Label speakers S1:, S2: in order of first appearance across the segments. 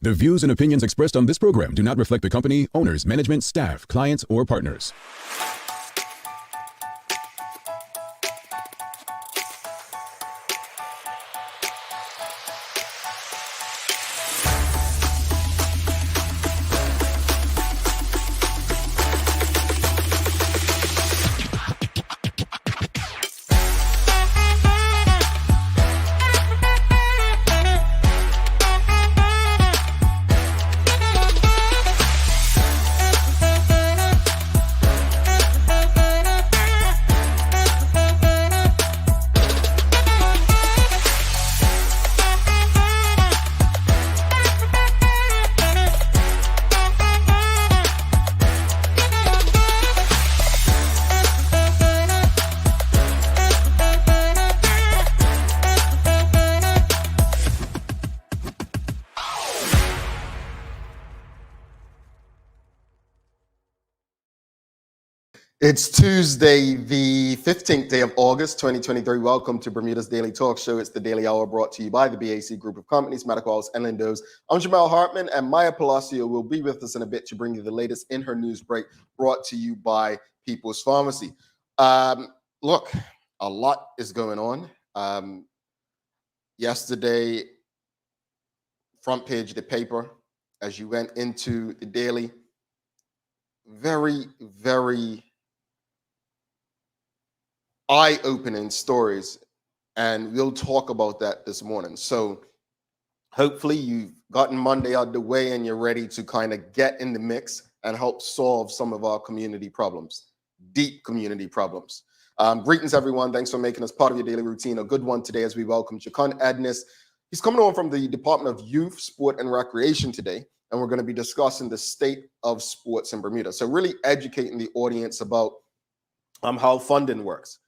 S1: The views and opinions expressed on this program do not reflect the company, owners, management, staff, clients, or partners.
S2: It's Tuesday, the 15th day of August, 2023. Welcome to Bermuda's Daily Talk Show. It's the Daily Hour brought to you by the BAC Group of Companies, Medical House, and Lindos. I'm Jamal Hartman, and Maya Palacio will be with us in a bit to bring you the latest in her news break brought to you by People's Pharmacy. Look, a lot is going on. Yesterday, front page of the paper, as you went into the daily, very eye-opening stories, and we'll talk about that this morning. So hopefully you've gotten Monday out of the way and you're ready to kind of get in the mix and help solve some of our community problems, deep community problems. Greetings, everyone. Thanks for making us part of your daily routine. A good one today as we welcome Jekon Edness. He's coming on from the Department of Youth, Sport, and Recreation today, and we're going to be discussing the state of sports in Bermuda. So really educating the audience about how funding works.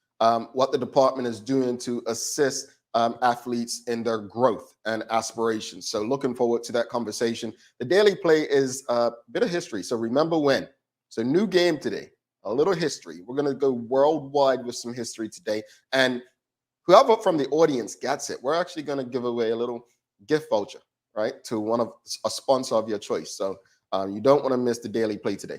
S2: What the department is doing to assist athletes in their growth and aspirations. So looking forward to that conversation. The daily play is a bit of history. So remember when. So new game today, a little history. We're going to go worldwide with some history today. And whoever from the audience gets it, we're actually going to give away a little gift voucher, right, to a sponsor of your choice. So you don't want to miss the daily play today.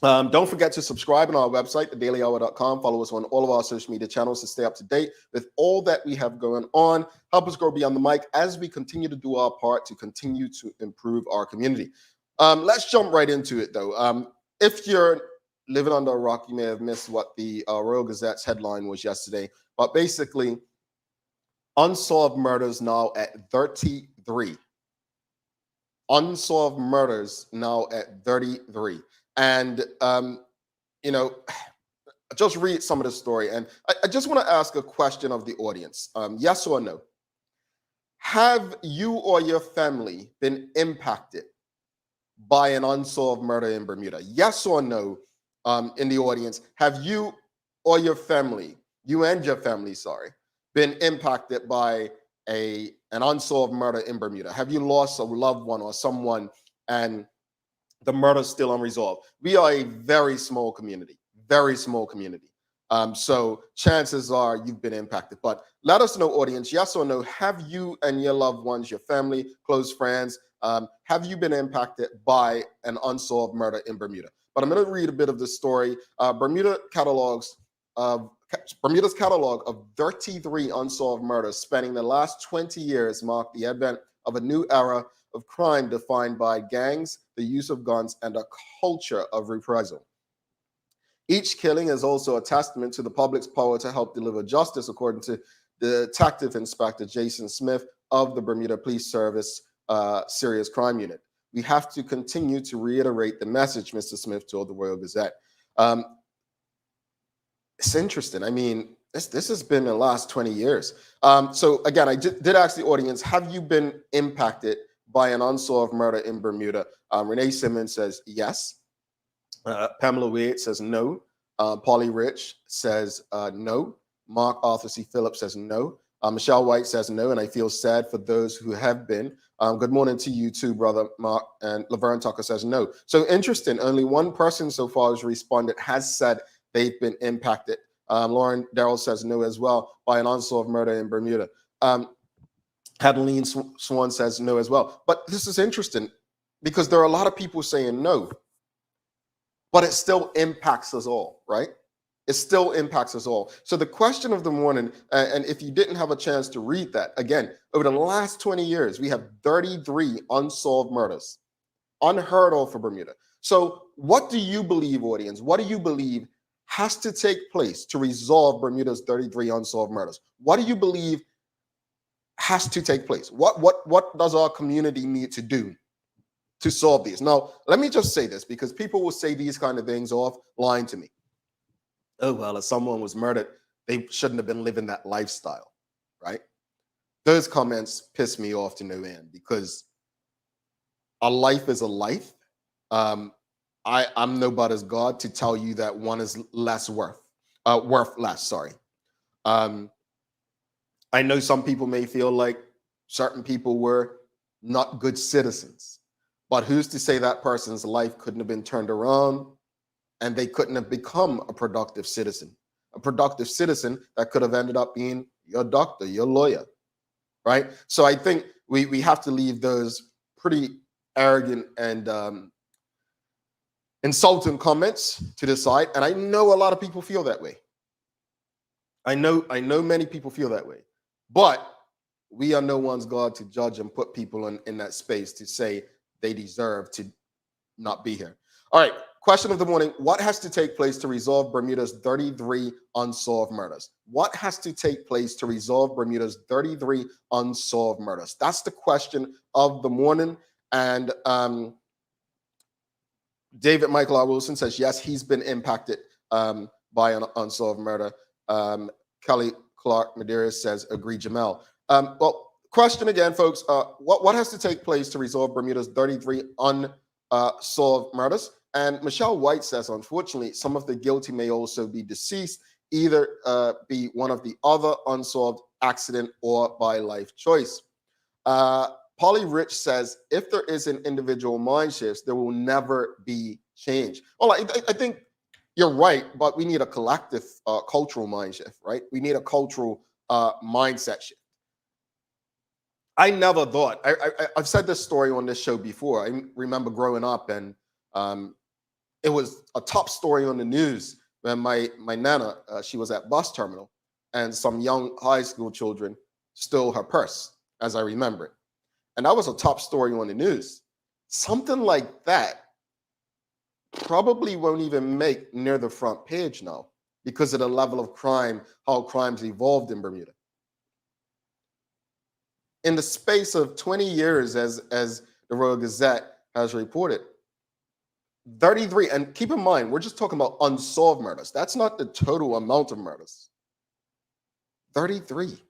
S2: Don't forget to subscribe on our website, thedailyhour.com. Follow us on all of our social media channels to stay up to date with all that we have going on. Help us grow beyond the mic as we continue to do our part to continue to improve our community. Let's jump right into it, though. If you're living under a rock, you may have missed what the Royal Gazette's headline was yesterday. But basically, unsolved murders now at 33. Unsolved murders now at 33. And, just read some of the story. And I just want to ask a question of the audience. Yes or no? Have you or your family been impacted by an unsolved murder in Bermuda? Yes or no, in the audience? Have you or your family, been impacted by an unsolved murder in Bermuda? Have you lost a loved one or someone and the murder is still unresolved? We are a very small community. So chances are you've been impacted. But let us know, audience, yes or no, have you and your loved ones, your family, close friends, have you been impacted by an unsolved murder in Bermuda? But I'm going to read a bit of the story. Bermuda's catalog of 33 unsolved murders spanning the last 20 years marked the advent of a new era of crime defined by gangs, the use of guns, and a culture of reprisal. Each killing is also a testament to the public's power to help deliver justice, according to Detective Inspector Jason Smith of the Bermuda Police Service Serious Crime Unit. We have to continue to reiterate the message, Mr. Smith told the Royal Gazette. It's interesting. I mean, this has been the last 20 years. So again, I did ask the audience, have you been impacted by an unsolved murder in Bermuda? Renee Simmons says yes. Pamela Wade says no. Polly Rich says no. Mark Arthur C. Phillips says no. Michelle White says no, and I feel sad for those who have been. Good morning to you too, brother Mark. And Laverne Tucker says no. So interesting. Only one person so far has responded, has said they've been impacted. Lauren Darrell says no as well by an unsolved murder in Bermuda. Cataline Swan says no as well. But this is interesting because there are a lot of people saying no, but it still impacts us all, right? It still impacts us all. So the question of the morning, and if you didn't have a chance to read that, again, over the last 20 years, we have 33 unsolved murders, unheard of for Bermuda. So what do you believe, audience? What do you believe has to take place to resolve Bermuda's 33 unsolved murders? What do you believe has to take place? What does our community need to do to solve these? Now, let me just say this, because people will say these kind of things offline to me. Oh, well, if someone was murdered, they shouldn't have been living that lifestyle, right? Those comments piss me off to no end, because a life is a life. I'm nobody's God to tell you that one is worth less. Sorry. I know some people may feel like certain people were not good citizens, but who's to say that person's life couldn't have been turned around and they couldn't have become a productive citizen that could have ended up being your doctor, your lawyer, right? So I think we have to leave those pretty arrogant and insulting comments to the side. And I know a lot of people feel that way. I know many people feel that way. But we are no one's God to judge and put people in that space to say they deserve to not be here. All right, question of the morning. What has to take place to resolve Bermuda's 33 unsolved murders? What has to take place to resolve Bermuda's 33 unsolved murders? That's the question of the morning. And David Michael R. Wilson says, yes, he's been impacted by an unsolved murder. Kelly Clark Medeiros says, agree, Jamel. Well, question again, folks. What has to take place to resolve Bermuda's 33 unsolved murders? And Michelle White says, unfortunately, some of the guilty may also be deceased, either be one of the other unsolved accident or by life choice. Polly Rich says, if there is an individual mind shift, there will never be change. Well, I think you're right, but we need a collective cultural mind shift, right? We need a cultural mindset shift. I never thought, I've said this story on this show before. I remember growing up, and it was a top story on the news when my nana, she was at bus terminal, and some young high school children stole her purse, as I remember it. And that was a top story on the news. Something like that probably won't even make near the front page now because of the level of crime, how crime's evolved in Bermuda. In the space of 20 years, as the Royal Gazette has reported, 33, and keep in mind, we're just talking about unsolved murders. That's not the total amount of murders. 33.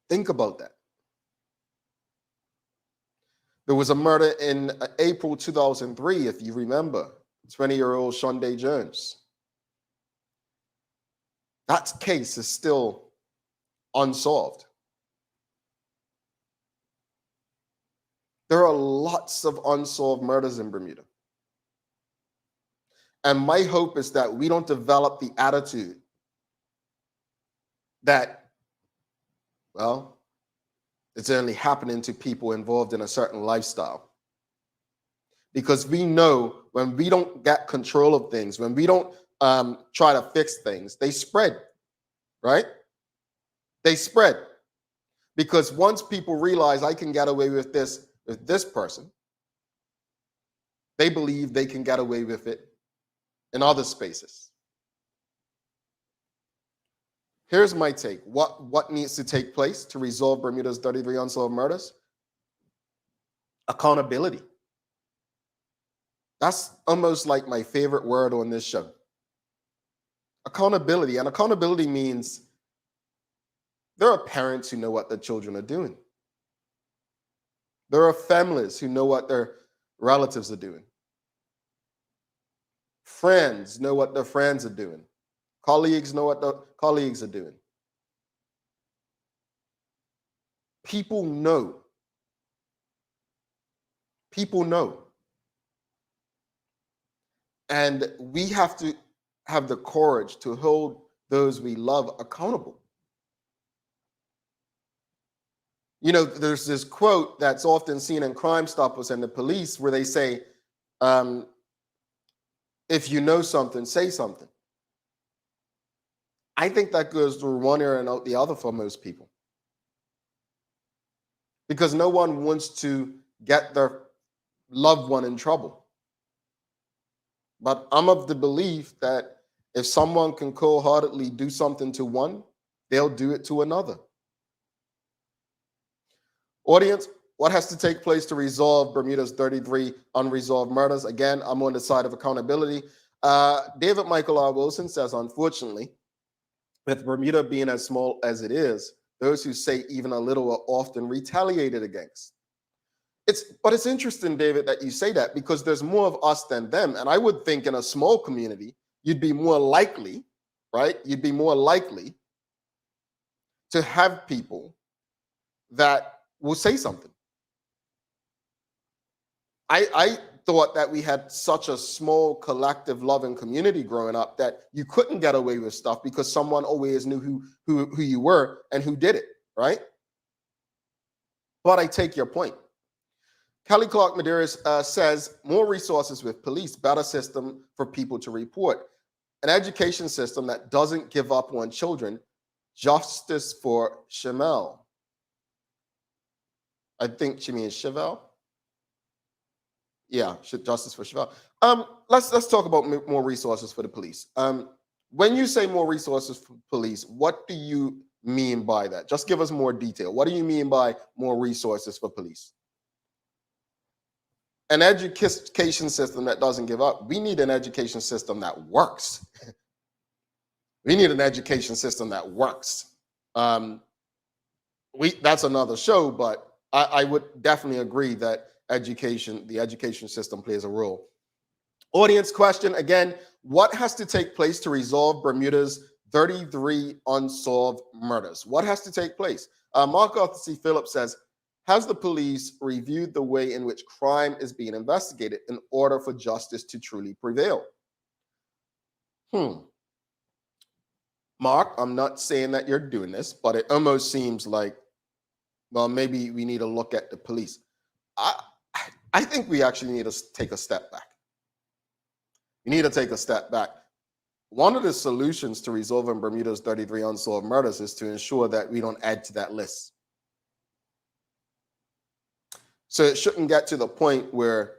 S2: Think about that. There was a murder in April 2003, if you remember, 20-year-old Shonda Jones. That case is still unsolved. There are lots of unsolved murders in Bermuda. And my hope is that we don't develop the attitude that, well, it's only happening to people involved in a certain lifestyle. Because we know when we don't get control of things, when we don't try to fix things, they spread, right? They spread. Because once people realize I can get away with this person, they believe they can get away with it in other spaces. Here's my take. What needs to take place to resolve Bermuda's 33 unsolved murders? Accountability. That's almost like my favorite word on this show. Accountability. And accountability means there are parents who know what their children are doing. There are families who know what their relatives are doing. Friends know what their friends are doing. Colleagues know what the colleagues are doing. People know. People know. And we have to have the courage to hold those we love accountable. There's this quote that's often seen in Crime Stoppers and the police where they say, if you know something, say something. I think that goes through one ear and out the other for most people. Because no one wants to get their loved one in trouble. But I'm of the belief that if someone can cold-heartedly do something to one, they'll do it to another. Audience, what has to take place to resolve Bermuda's 33 unresolved murders? Again, I'm on the side of accountability. David Michael R. Wilson says, unfortunately, with Bermuda being as small as it is, those who say even a little are often retaliated against. But it's interesting, David, that you say that, because there's more of us than them. And I would think in a small community, you'd be more likely, right? You'd be more likely to have people that will say something. I thought that we had such a small, collective, loving community growing up that you couldn't get away with stuff because someone always knew who you were and who did it, right? But I take your point. Kelly Clark Medeiros says, more resources with police, better system for people to report, an education system that doesn't give up on children, justice for Shamel. I think she means Chevelle. Yeah, justice for Chevelle. Let's talk about more resources for the police. When you say more resources for police, what do you mean by that? Just give us more detail. What do you mean by more resources for police? An education system that doesn't give up. We need an education system that works. We need an education system that works. That's another show, but I would definitely agree that the education system plays a role. Audience question again: what has to take place to resolve Bermuda's 33 unsolved murders? What has to take place? Mark Arthur C. Phillips says, has the police reviewed the way in which crime is being investigated in order for justice to truly prevail? Mark, I'm not saying that you're doing this, but it almost seems like, well, maybe we need to look at the police. I think we actually need to take a step back. We need to take a step back. One of the solutions to resolving Bermuda's 33 unsolved murders is to ensure that we don't add to that list. So it shouldn't get to the point where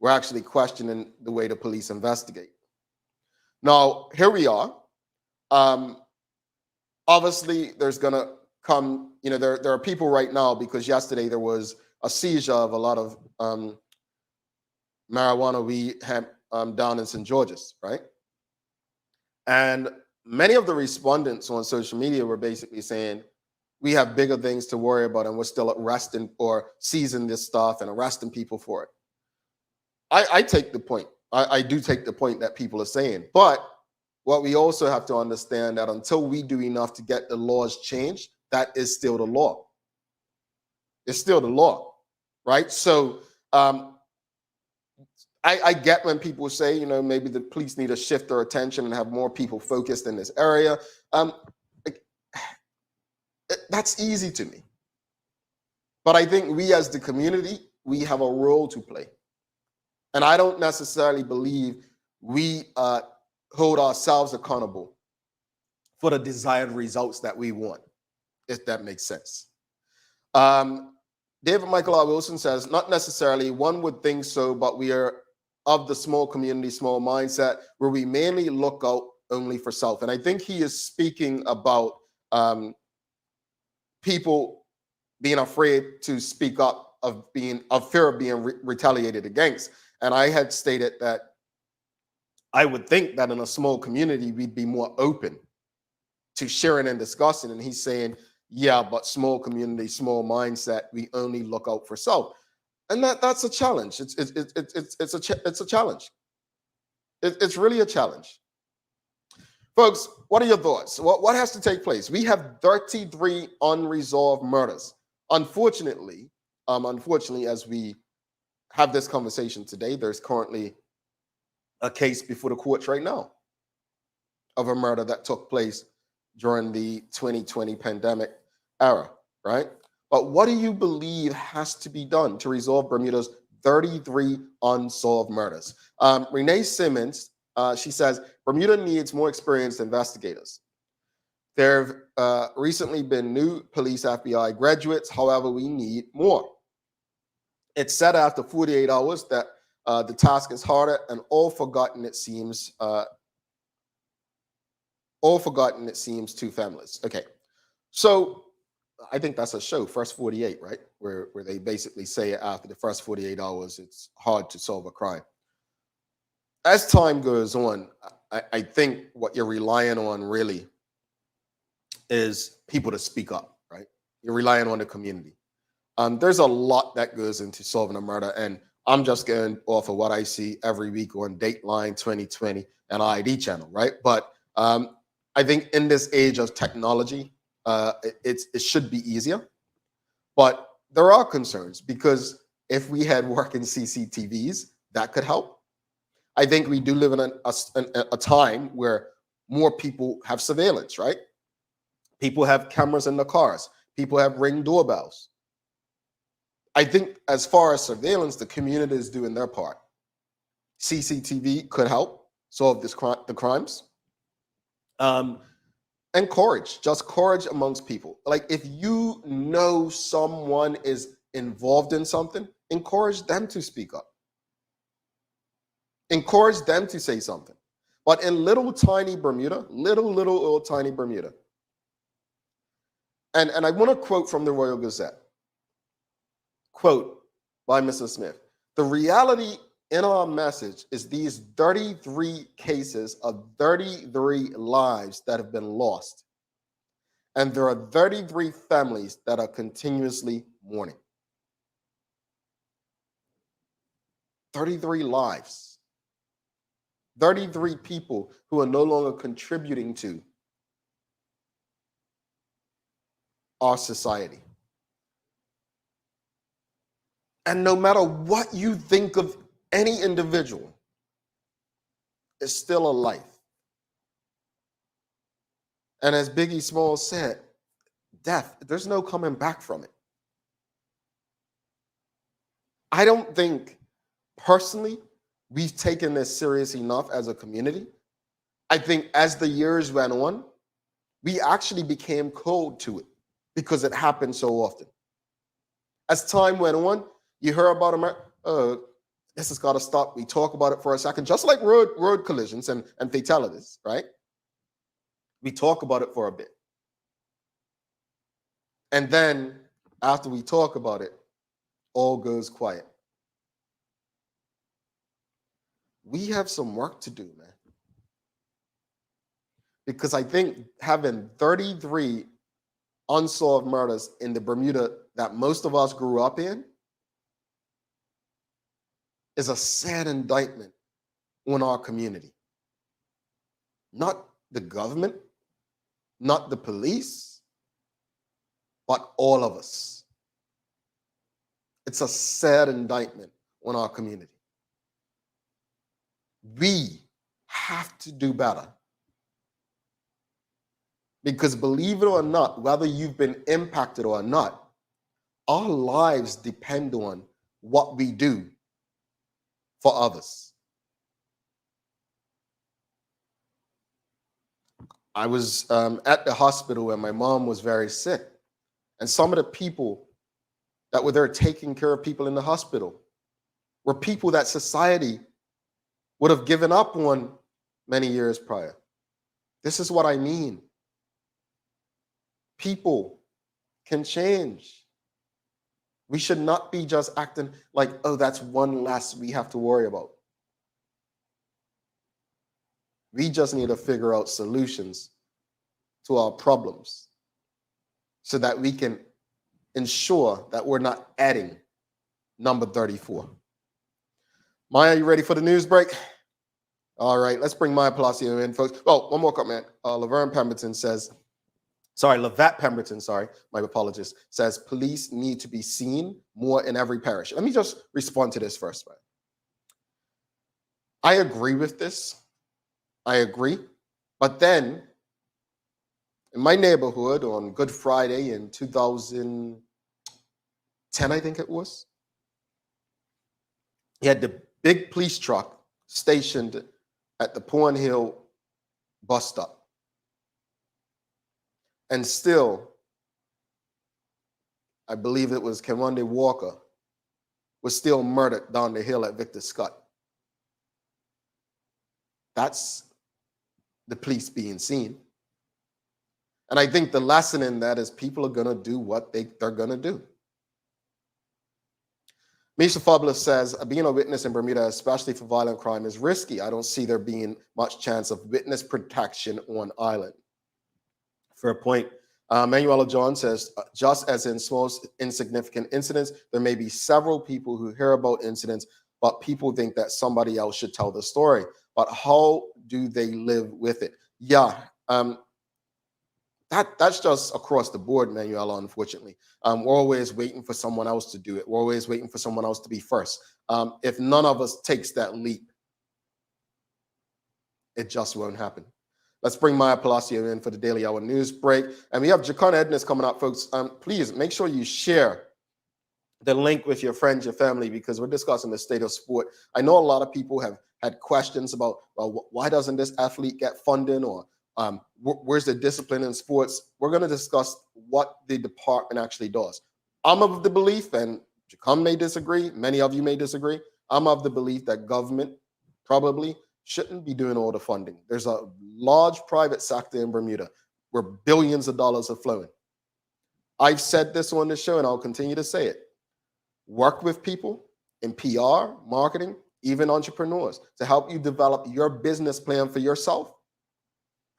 S2: we're actually questioning the way the police investigate. Now, here we are. Obviously, there's going to come, there are people right now, because yesterday there was a seizure of a lot of marijuana weed down in St. George's, right? And many of the respondents on social media were basically saying, we have bigger things to worry about, and we're still arresting or seizing this stuff and arresting people for it. I take the point. I do take the point that people are saying. But what we also have to understand that until we do enough to get the laws changed, that is still the law. It's still the law, right? So I get when people say, maybe the police need to shift their attention and have more people focused in this area. That's easy to me. But I think we as the community, we have a role to play. And I don't necessarily believe we hold ourselves accountable for the desired results that we want, if that makes sense. David Michael R. Wilson says, not necessarily, one would think so, but we are of the small community, small mindset, where we mainly look out only for self. And I think he is speaking about people being afraid to speak up of fear of being retaliated against. And I had stated that I would think that in a small community, we'd be more open to sharing and discussing. And he's saying, yeah, but small community, small mindset, we only look out for self. And that's a challenge. It's a challenge. It's really a challenge. Folks, what are your thoughts? What has to take place? We have 33 unresolved murders. Unfortunately, as we have this conversation today, there's currently a case before the courts right now of a murder that took place during the 2020 pandemic era, right? But what do you believe has to be done to resolve Bermuda's 33 unsolved murders? Renee Simmons, she says, Bermuda needs more experienced investigators. There have recently been new police FBI graduates. However, we need more. It's said after 48 hours that the task is harder and all forgotten it seems to families. Okay, so I think that's a show, First 48, right? Where they basically say after the first 48 hours, it's hard to solve a crime. As time goes on, I think what you're relying on really is people to speak up, right? You're relying on the community. There's a lot that goes into solving a murder, and I'm just going off of what I see every week on Dateline 2020 and ID channel, right? But I think in this age of technology, it should be easier. But there are concerns because if we had working CCTVs, that could help. I think we do live in a time where more people have surveillance, right? People have cameras in the cars. People have Ring doorbells. I think as far as surveillance, the community is doing their part. CCTV could help solve the crimes. And courage, just courage amongst people. Like if you know someone is involved in something, encourage them to speak up. Encourage them to say something. But in little tiny Bermuda, little tiny Bermuda, and I want to quote from the Royal Gazette, quote by Mrs. Smith, the reality in our message is these 33 cases of 33 lives that have been lost. And there are 33 families that are continuously mourning. 33 lives. 33 people who are no longer contributing to our society. And no matter what you think of any individual, it's still a life. And as Biggie Smalls said, death, there's no coming back from it. I don't think, personally, we've taken this serious enough as a community. I think as the years went on, we actually became cold to it because it happened so often. As time went on, you hear about America, this has got to stop. We talk about it for a second, just like road collisions and fatalities, right? We talk about it for a bit. And then after we talk about it, all goes quiet. We have some work to do, man. Because I think having 33 unsolved murders in the Bermuda that most of us grew up in is a sad indictment on our community. Not the government, not the police, but all of us. It's a sad indictment on our community. We have to do better. Because believe it or not, whether you've been impacted or not, our lives depend on what we do for others. I was at the hospital when my mom was very sick. And some of the people that were there taking care of people in the hospital were people that society would have given up on many years prior. This is what I mean. People can change. We should not be just acting like, oh, that's one less we have to worry about. We just need to figure out solutions to our problems so that we can ensure that we're not adding number 34. Maya, you ready for the news break? All right, let's bring Maya Palacio in, folks. Oh, one more comment. Laverne Pemberton says, Levette Pemberton, my apologies, says police need to be seen more in every parish. Let me just respond to this first. Right? I agree with this. I agree. But then, in my neighborhood on Good Friday in 2000, 10, I think it was. He had the big police truck stationed at the Porn Hill bus stop. And still, I believe it was Kewande Walker, was still murdered down the hill at Victor Scott. That's the police being seen. And I think the lesson in that is people are going to do what they're going to do. Misha Fabulous says, being a witness in Bermuda, especially for violent crime, is risky. I don't see there being much chance of witness protection on island. Fair point. Manuela John says, just as in small insignificant incidents, there may be several people who hear about incidents, but people think that somebody else should tell the story. But how do they live with it? Yeah, that's just across the board, Manuela, unfortunately. We're always waiting for someone else to do it. We're always waiting for someone else to be first. If none of us takes that leap, it just won't happen. Let's bring Maya Palacio in for the Daily Hour news break. And we have Jekon Edness coming up, folks. Please make sure you share the link with your friends, your family, because we're discussing the state of sport. I know a lot of people have had questions about, well, why doesn't this athlete get funding, or where's the discipline in sports? We're going to discuss what the department actually does. I'm of the belief, and Jekon may disagree, many of you may disagree, I'm of the belief that government probably shouldn't be doing all the funding. There's a large private sector in Bermuda where billions of dollars are flowing. I've said this on the show, and I'll continue to say it. Work with people in PR, marketing, even entrepreneurs, to help you develop your business plan for yourself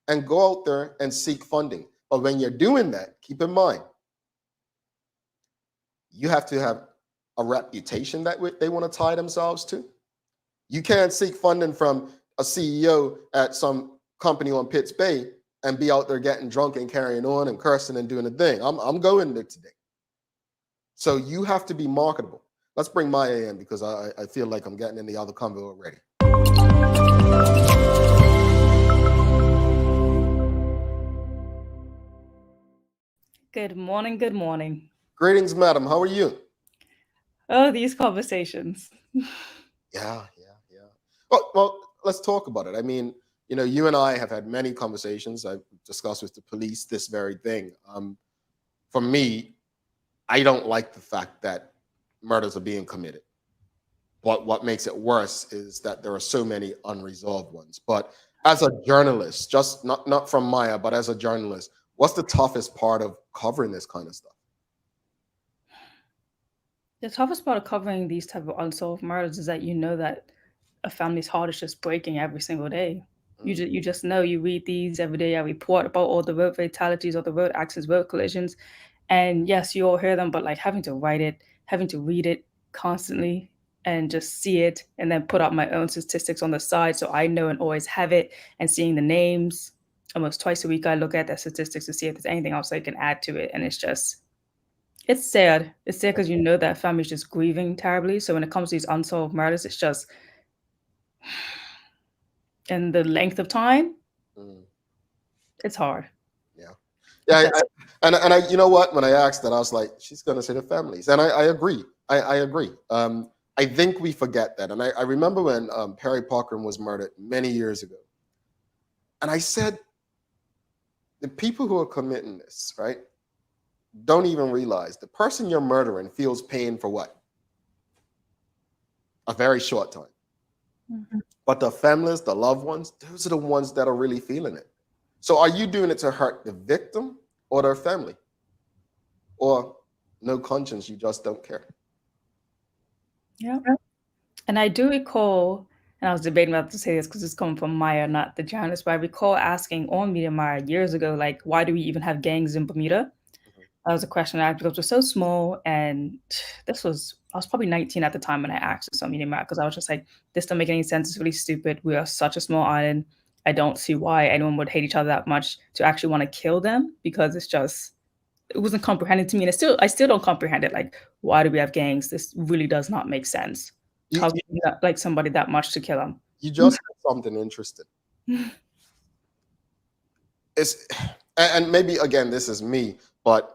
S2: and go out there and seek funding. But when you're doing that, keep in mind, you have to have a reputation that they want to tie themselves to. You can't seek funding from a CEO at some company on Pitts Bay and be out there getting drunk and carrying on and cursing and doing a thing. I'm going there today. So you have to be marketable. Let's bring Maya in, because I feel like I'm getting in the other convo already.
S3: Good morning, good morning.
S2: Greetings, madam. How are you?
S3: Oh, these conversations.
S2: Yeah. Well, let's talk about it. I mean, you and I have had many conversations. I've discussed with the police this very thing. For me, I don't like the fact that murders are being committed. But what makes it worse is that there are so many unresolved ones. But as a journalist, just not from Maya, but as a journalist, what's the toughest part of covering this kind of stuff?
S3: The toughest part of covering these type of unsolved murders is that you know that a family's heart is just breaking every single day. You just know. You read these every day. I report about all the road fatalities, all the road accidents, road collisions, and yes, you all hear them. But like having to write it, having to read it constantly, and just see it, and then put up my own statistics on the side so I know and always have it. And seeing the names almost twice a week, I look at the statistics to see if there's anything else I can add to it, and it's sad. It's sad because you know that family's just grieving terribly. So when it comes to these unsolved murders, it's just, and the length of time, it's hard.
S2: Yeah, I you know what? When I asked that, I was like, she's going to say the families, and I agree. I agree. I think we forget that, and I remember when Perry Parker was murdered many years ago, and I said, the people who are committing this, right, don't even realize the person you're murdering feels pain for what? A very short time. Mm-hmm. But the families, the loved ones, those are the ones that are really feeling it. So are you doing it to hurt the victim or their family? Or no conscience, you just don't care?
S3: Yeah. And I do recall, and I was debating about to say this because it's coming from Maya, not the journalist, but I recall asking on Media Maya years ago, like, why do we even have gangs in Bermuda? That was a question I asked because it was so small, and I was probably 19 at the time when I asked this on Media Maya, because I was just like, this doesn't make any sense. It's really stupid. We are such a small island. I don't see why anyone would hate each other that much to actually want to kill them, because it wasn't comprehended to me. And I still don't comprehend it. Like, why do we have gangs? This really does not make sense. How do you like somebody that much to kill them?
S2: You just said something interesting. And maybe, again, this is me, but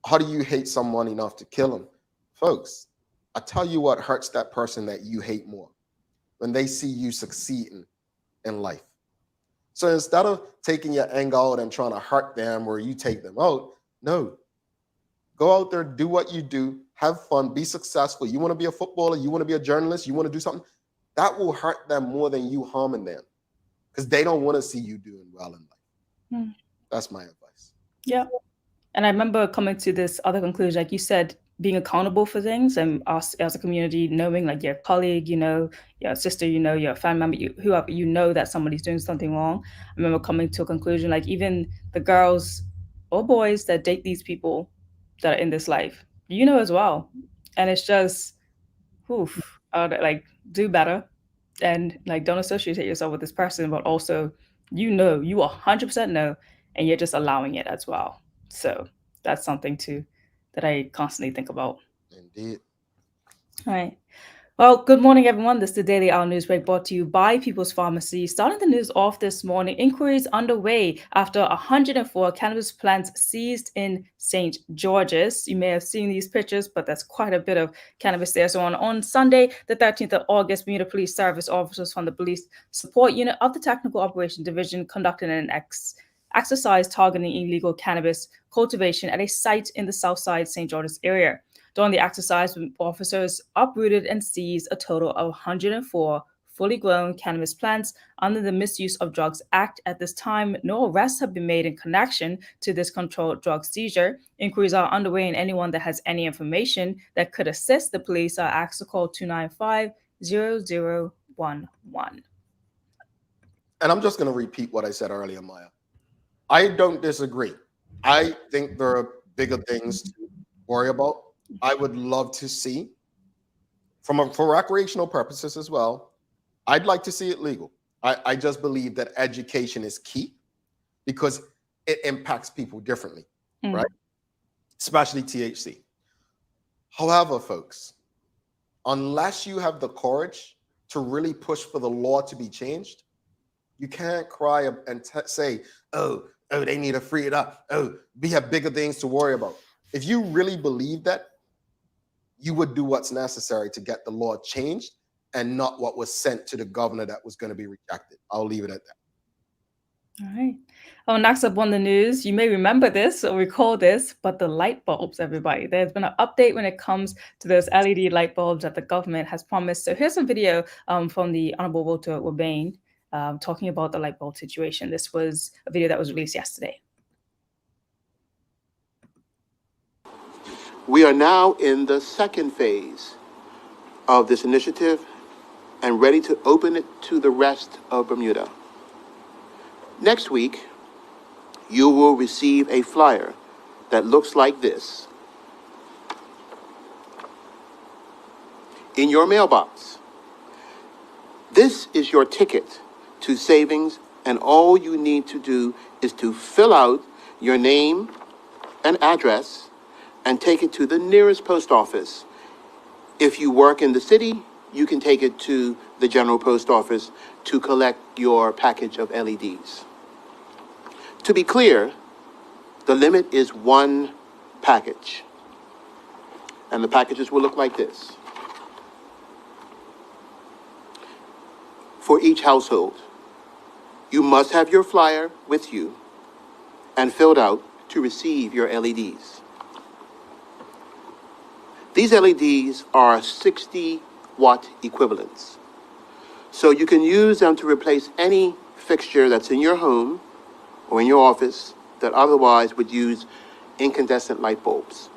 S2: how do you hate someone enough to kill them? Folks, I tell you what hurts that person that you hate more when they see you succeeding in life. So instead of taking your anger out and trying to hurt them or you take them out, no, go out there, do what you do, have fun, be successful. You want to be a footballer, you want to be a journalist, you want to do something, that will hurt them more than you harming them because they don't want to see you doing well in life. That's my advice.
S3: Yeah. And I remember coming to this other conclusion, like you said, being accountable for things and us as a community knowing like your colleague, your sister, your family member, whoever, that somebody's doing something wrong. I remember coming to a conclusion, like even the girls or boys that date these people that are in this life, as well. And it's just, like do better and like don't associate yourself with this person, but also, you 100% know, and you're just allowing it as well. So that's something too that I constantly think about.
S2: Indeed.
S3: All right. Well, good morning, everyone. This is the Daily Hour News Break brought to you by People's Pharmacy. Starting the news off this morning, inquiries underway after 104 cannabis plants seized in St. George's. You may have seen these pictures, but that's quite a bit of cannabis there. So on Sunday, the 13th of August, Bermuda Police Service officers from the Police Support Unit of the Technical Operations Division conducted an exercise targeting illegal cannabis cultivation at a site in the Southside St. George's area. During the exercise, officers uprooted and seized a total of 104 fully grown cannabis plants under the Misuse of Drugs Act. At this time, no arrests have been made in connection to this controlled drug seizure. Inquiries are underway, and anyone that has any information that could assist the police are asked to call 295-0011.
S2: And I'm just going to repeat what I said earlier, Maya. I don't disagree. I think there are bigger things to worry about. I would love to see, for recreational purposes as well, I'd like to see it legal. I just believe that education is key because it impacts people differently, right? Especially THC. However, folks, unless you have the courage to really push for the law to be changed, you can't cry and say, oh, they need to free it up. Oh, we have bigger things to worry about. If you really believe that, you would do what's necessary to get the law changed and not what was sent to the governor that was going to be rejected. I'll leave it at that.
S3: All right. Oh, next up on the news, you may remember this or recall this, but the light bulbs, everybody. There's been an update when it comes to those LED light bulbs that the government has promised. So here's some video from the Honorable Walter Urbane talking about the light bulb situation. This was a video that was released yesterday.
S4: We are now in the second phase of this initiative and ready to open it to the rest of Bermuda. Next week, you will receive a flyer that looks like this in your mailbox. This is your ticket to savings, and all you need to do is to fill out your name and address and take it to the nearest post office. If you work in the city, you can take it to the general post office to collect your package of LEDs. To be clear, the limit is one package. And the packages will look like this. For each household, you must have your flyer with you and filled out to receive your LEDs. These LEDs are 60-watt equivalents. So you can use them to replace any fixture that's in your home or in your office that otherwise would use incandescent light bulbs.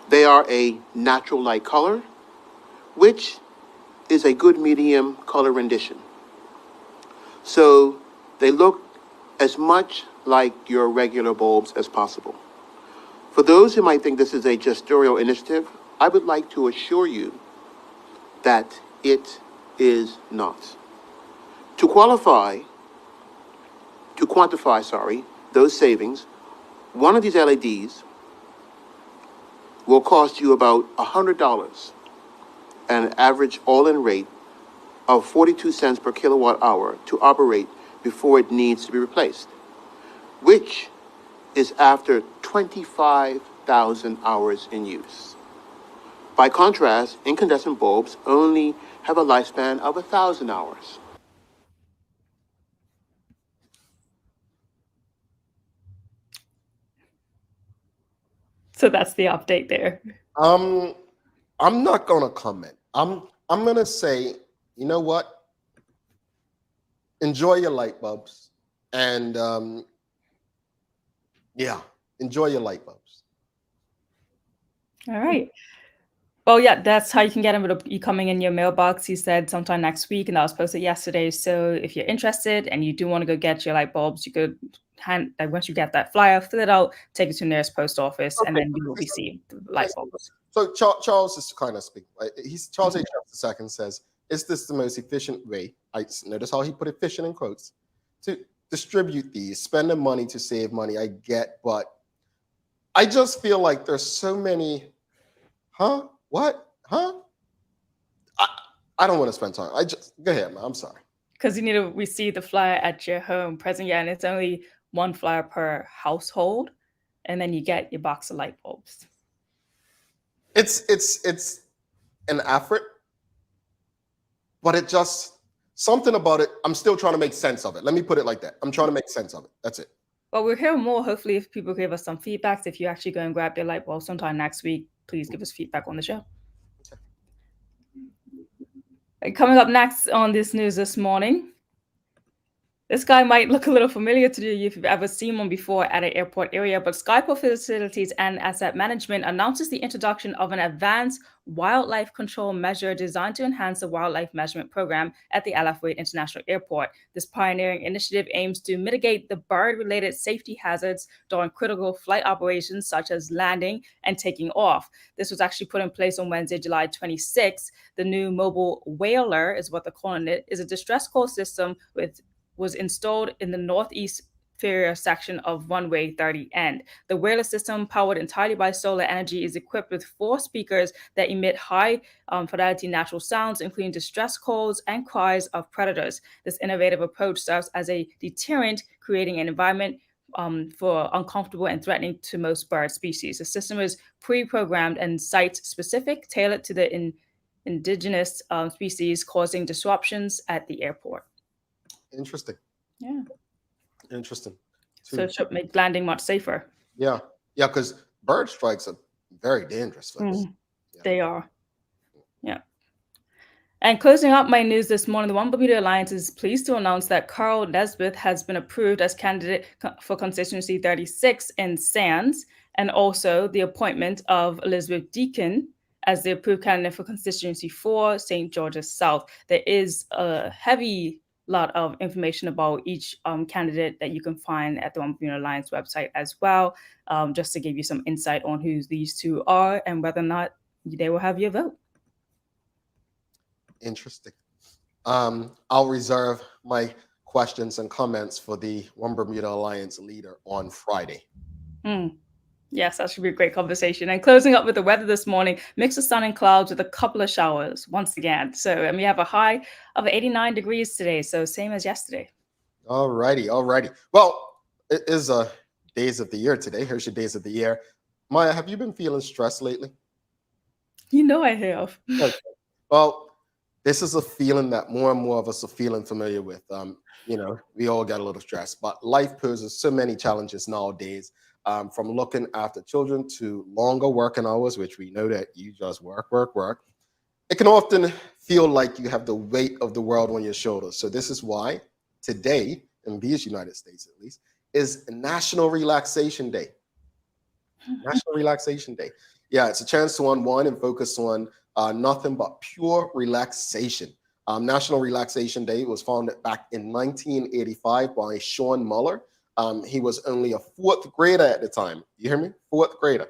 S4: They are a natural light color, which is a good medium color rendition. So they look as much like your regular bulbs as possible. For those who might think this is a gestorial initiative, I would like to assure you that it is not. To quantify those savings, one of these LEDs will cost you about $100 at an average all-in rate of 42 cents per kilowatt hour to operate before it needs to be replaced, which is after 25,000 hours in use. By contrast, incandescent bulbs only have a lifespan of 1,000 hours.
S3: So that's the update there.
S2: I'm not gonna comment. I'm gonna say, you know what? Enjoy your light bulbs, and yeah, enjoy your light bulbs.
S3: All right. Well, yeah, that's how you can get them. It'll be coming in your mailbox. He said sometime next week, and that was posted yesterday. So if you're interested and you do want to go get your light bulbs, you could once you get that flyer, fill it out, take it to the nearest post office, and then you will receive the light bulbs.
S2: So Charles is kind of speaking. Charles H. II says, "Is this the most efficient way?" I notice how he put efficient in quotes to distribute these, spend the money to save money. I get, but I just feel like there's so many. Huh? What? Huh? I don't want to spend time. Go ahead, man. I'm sorry.
S3: Because you need to receive the flyer at your home present, yeah, and it's only one flyer per household, and then you get your box of light bulbs.
S2: It's an effort, but it just something about it. I'm still trying to make sense of it. Let me put it like that. I'm trying to make sense of it. That's it.
S3: Well, we'll hear more, hopefully, if people give us some feedback. If you actually go and grab your light bulb sometime next week, please give us feedback on the show. Okay. Coming up next on this news this morning, this guy might look a little familiar to you if you've ever seen one before at an airport area, but Skyport Facilities and Asset Management announces the introduction of an advanced wildlife control measure designed to enhance the wildlife measurement program at the Al Wade International Airport. This pioneering initiative aims to mitigate the bird-related safety hazards during critical flight operations such as landing and taking off. This was actually put in place on Wednesday, July 26th. The new mobile whaler, is what they're calling it, is a distress call system was installed in the northeast inferior section of runway 30 end. The wireless system, powered entirely by solar energy, is equipped with 4 speakers that emit high fidelity natural sounds, including distress calls and cries of predators. This innovative approach serves as a deterrent, creating an environment for uncomfortable and threatening to most bird species. The system is pre-programmed and site-specific, tailored to the indigenous species, causing disruptions at the airport.
S2: Interesting.
S3: Yeah.
S2: Interesting.
S3: So it should make landing much safer.
S2: Yeah. Yeah, because bird strikes are very dangerous, folks.
S3: Yeah. They are. Yeah. And closing up my news this morning, the One Bermuda Alliance is pleased to announce that Carl Nesbitt has been approved as candidate for constituency 36 in Sands, and also the appointment of Elizabeth Deacon as the approved candidate for constituency 4, St. George's South. There is a heavy lot of information about each candidate that you can find at the One Bermuda Alliance website as well, just to give you some insight on who these two are and whether or not they will have your vote.
S2: Interesting. I'll reserve my questions and comments for the One Bermuda Alliance leader on Friday.
S3: Yes, that should be a great conversation. And closing up with the weather this morning, mix of sun and clouds with a couple of showers once again. And we have a high of 89 degrees today, so same as yesterday.
S2: All righty. Well, it is days of the year today. Here's your days of the year. Maya, have you been feeling stressed lately?
S3: You know I have.
S2: Okay. Well, this is a feeling that more and more of us are feeling familiar with. We all get a little stressed, but life poses so many challenges nowadays. From looking after children to longer working hours, which we know that you just work. It can often feel like you have the weight of the world on your shoulders. So this is why today, in these United States at least, is National Relaxation Day. National Relaxation Day. Yeah, it's a chance to unwind and focus on nothing but pure relaxation. National Relaxation Day was founded back in 1985 by Sean Muller. He was only a 4th grader at the time. You hear me? 4th grader.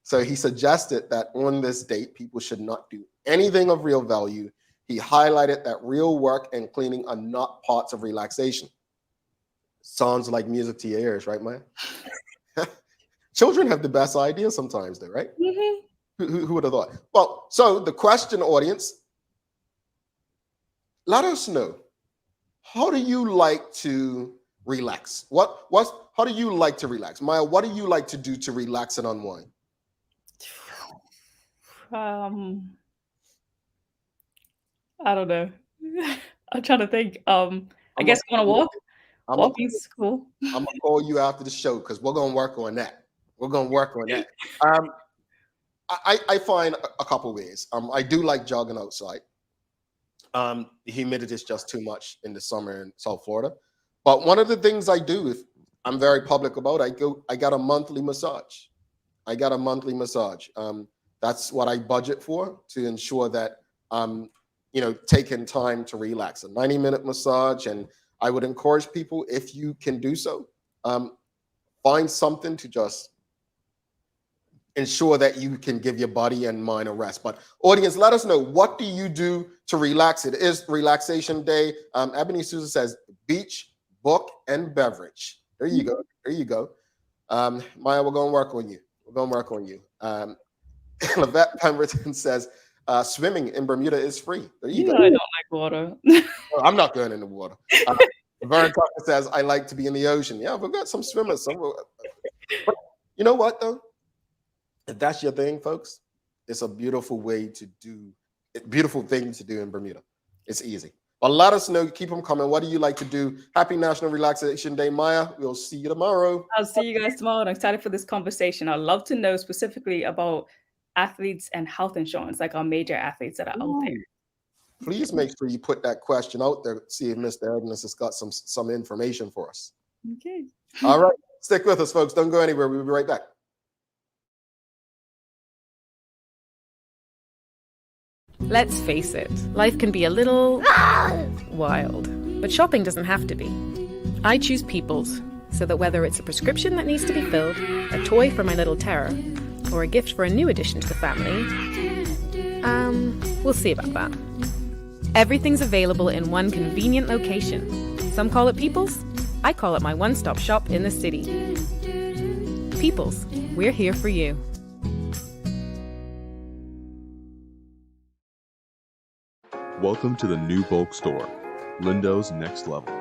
S2: So he suggested that on this date, people should not do anything of real value. He highlighted that real work and cleaning are not parts of relaxation. Sounds like music to your ears, right, Maya? Children have the best ideas sometimes, though, right? Mm-hmm. Who would have thought? Well, so the question, audience, let us know, how do you like to relax? How do you like to relax? Maya, what do you like to do to relax and unwind?
S3: I don't know. I'm trying to think. I
S2: I'm
S3: guess
S2: gonna
S3: going to walk.
S2: I'm gonna
S3: Walking's cool.
S2: I'm gonna call you after the show because we're gonna work on that. We're gonna work on that. Um, I find a couple ways. I do like jogging outside. The humidity is just too much in the summer in South Florida. But one of the things I do, if I'm very public about, I got a monthly massage. I got a monthly massage. That's what I budget for to ensure that I'm, taking time to relax. A 90-minute massage, and I would encourage people, if you can do so, find something to just ensure that you can give your body and mind a rest. But audience, let us know, what do you do to relax? It is relaxation day. Ebony Susan says beach, book, and beverage. There you go. There you go. Maya, we're going to work on you. We're going to work on you. Levette Pemberton says swimming in Bermuda is free. There you
S3: You
S2: go.
S3: know I don't like water.
S2: Oh, I'm not going in the water. Vern Tucker says, I like to be in the ocean. Yeah, we've got some swimmers. But you know what, though? If that's your thing, folks, it's a beautiful thing to do in Bermuda. It's easy. But let us know. Keep them coming. What do you like to do? Happy National Relaxation Day, Maya. We'll see you tomorrow.
S3: I'll see you guys tomorrow. I'm excited for this conversation. I'd love to know specifically about athletes and health insurance, like our major athletes that are out there.
S2: Please make sure you put that question out there. See if Mr. Edness has got some information for us.
S3: Okay.
S2: All right. Stick with us, folks. Don't go anywhere. We'll be right back.
S5: Let's face it, life can be a little wild, but shopping doesn't have to be. I choose Peoples, so that whether it's a prescription that needs to be filled, a toy for my little terror, or a gift for a new addition to the family, we'll see about that. Everything's available in one convenient location. Some call it Peoples, I call it my one-stop shop in the city. Peoples, we're here for you.
S6: Welcome to the new bulk store, Lindo's Next Level.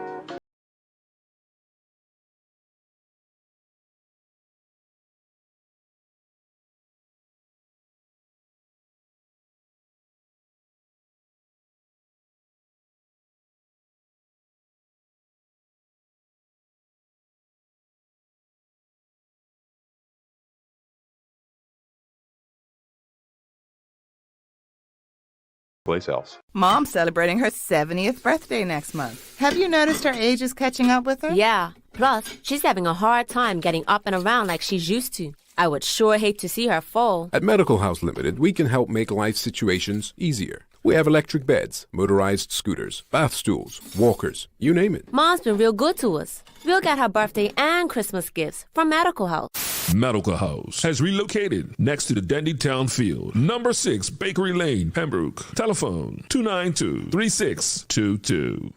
S6: House.
S7: Mom's celebrating her 70th birthday next month. Have you noticed her age is catching up with her?
S8: Yeah. Plus, she's having a hard time getting up and around like she's used to. I would sure hate to see her fall.
S9: At Medical House Limited, we can help make life situations easier. We have electric beds, motorized scooters, bath stools, walkers, you name it.
S8: Mom's been real good to us. We'll get her birthday and Christmas gifts from Medical House.
S10: Medical House has relocated next to the Dandytown Field, number 6 Bakery Lane, Pembroke. Telephone 292-3622.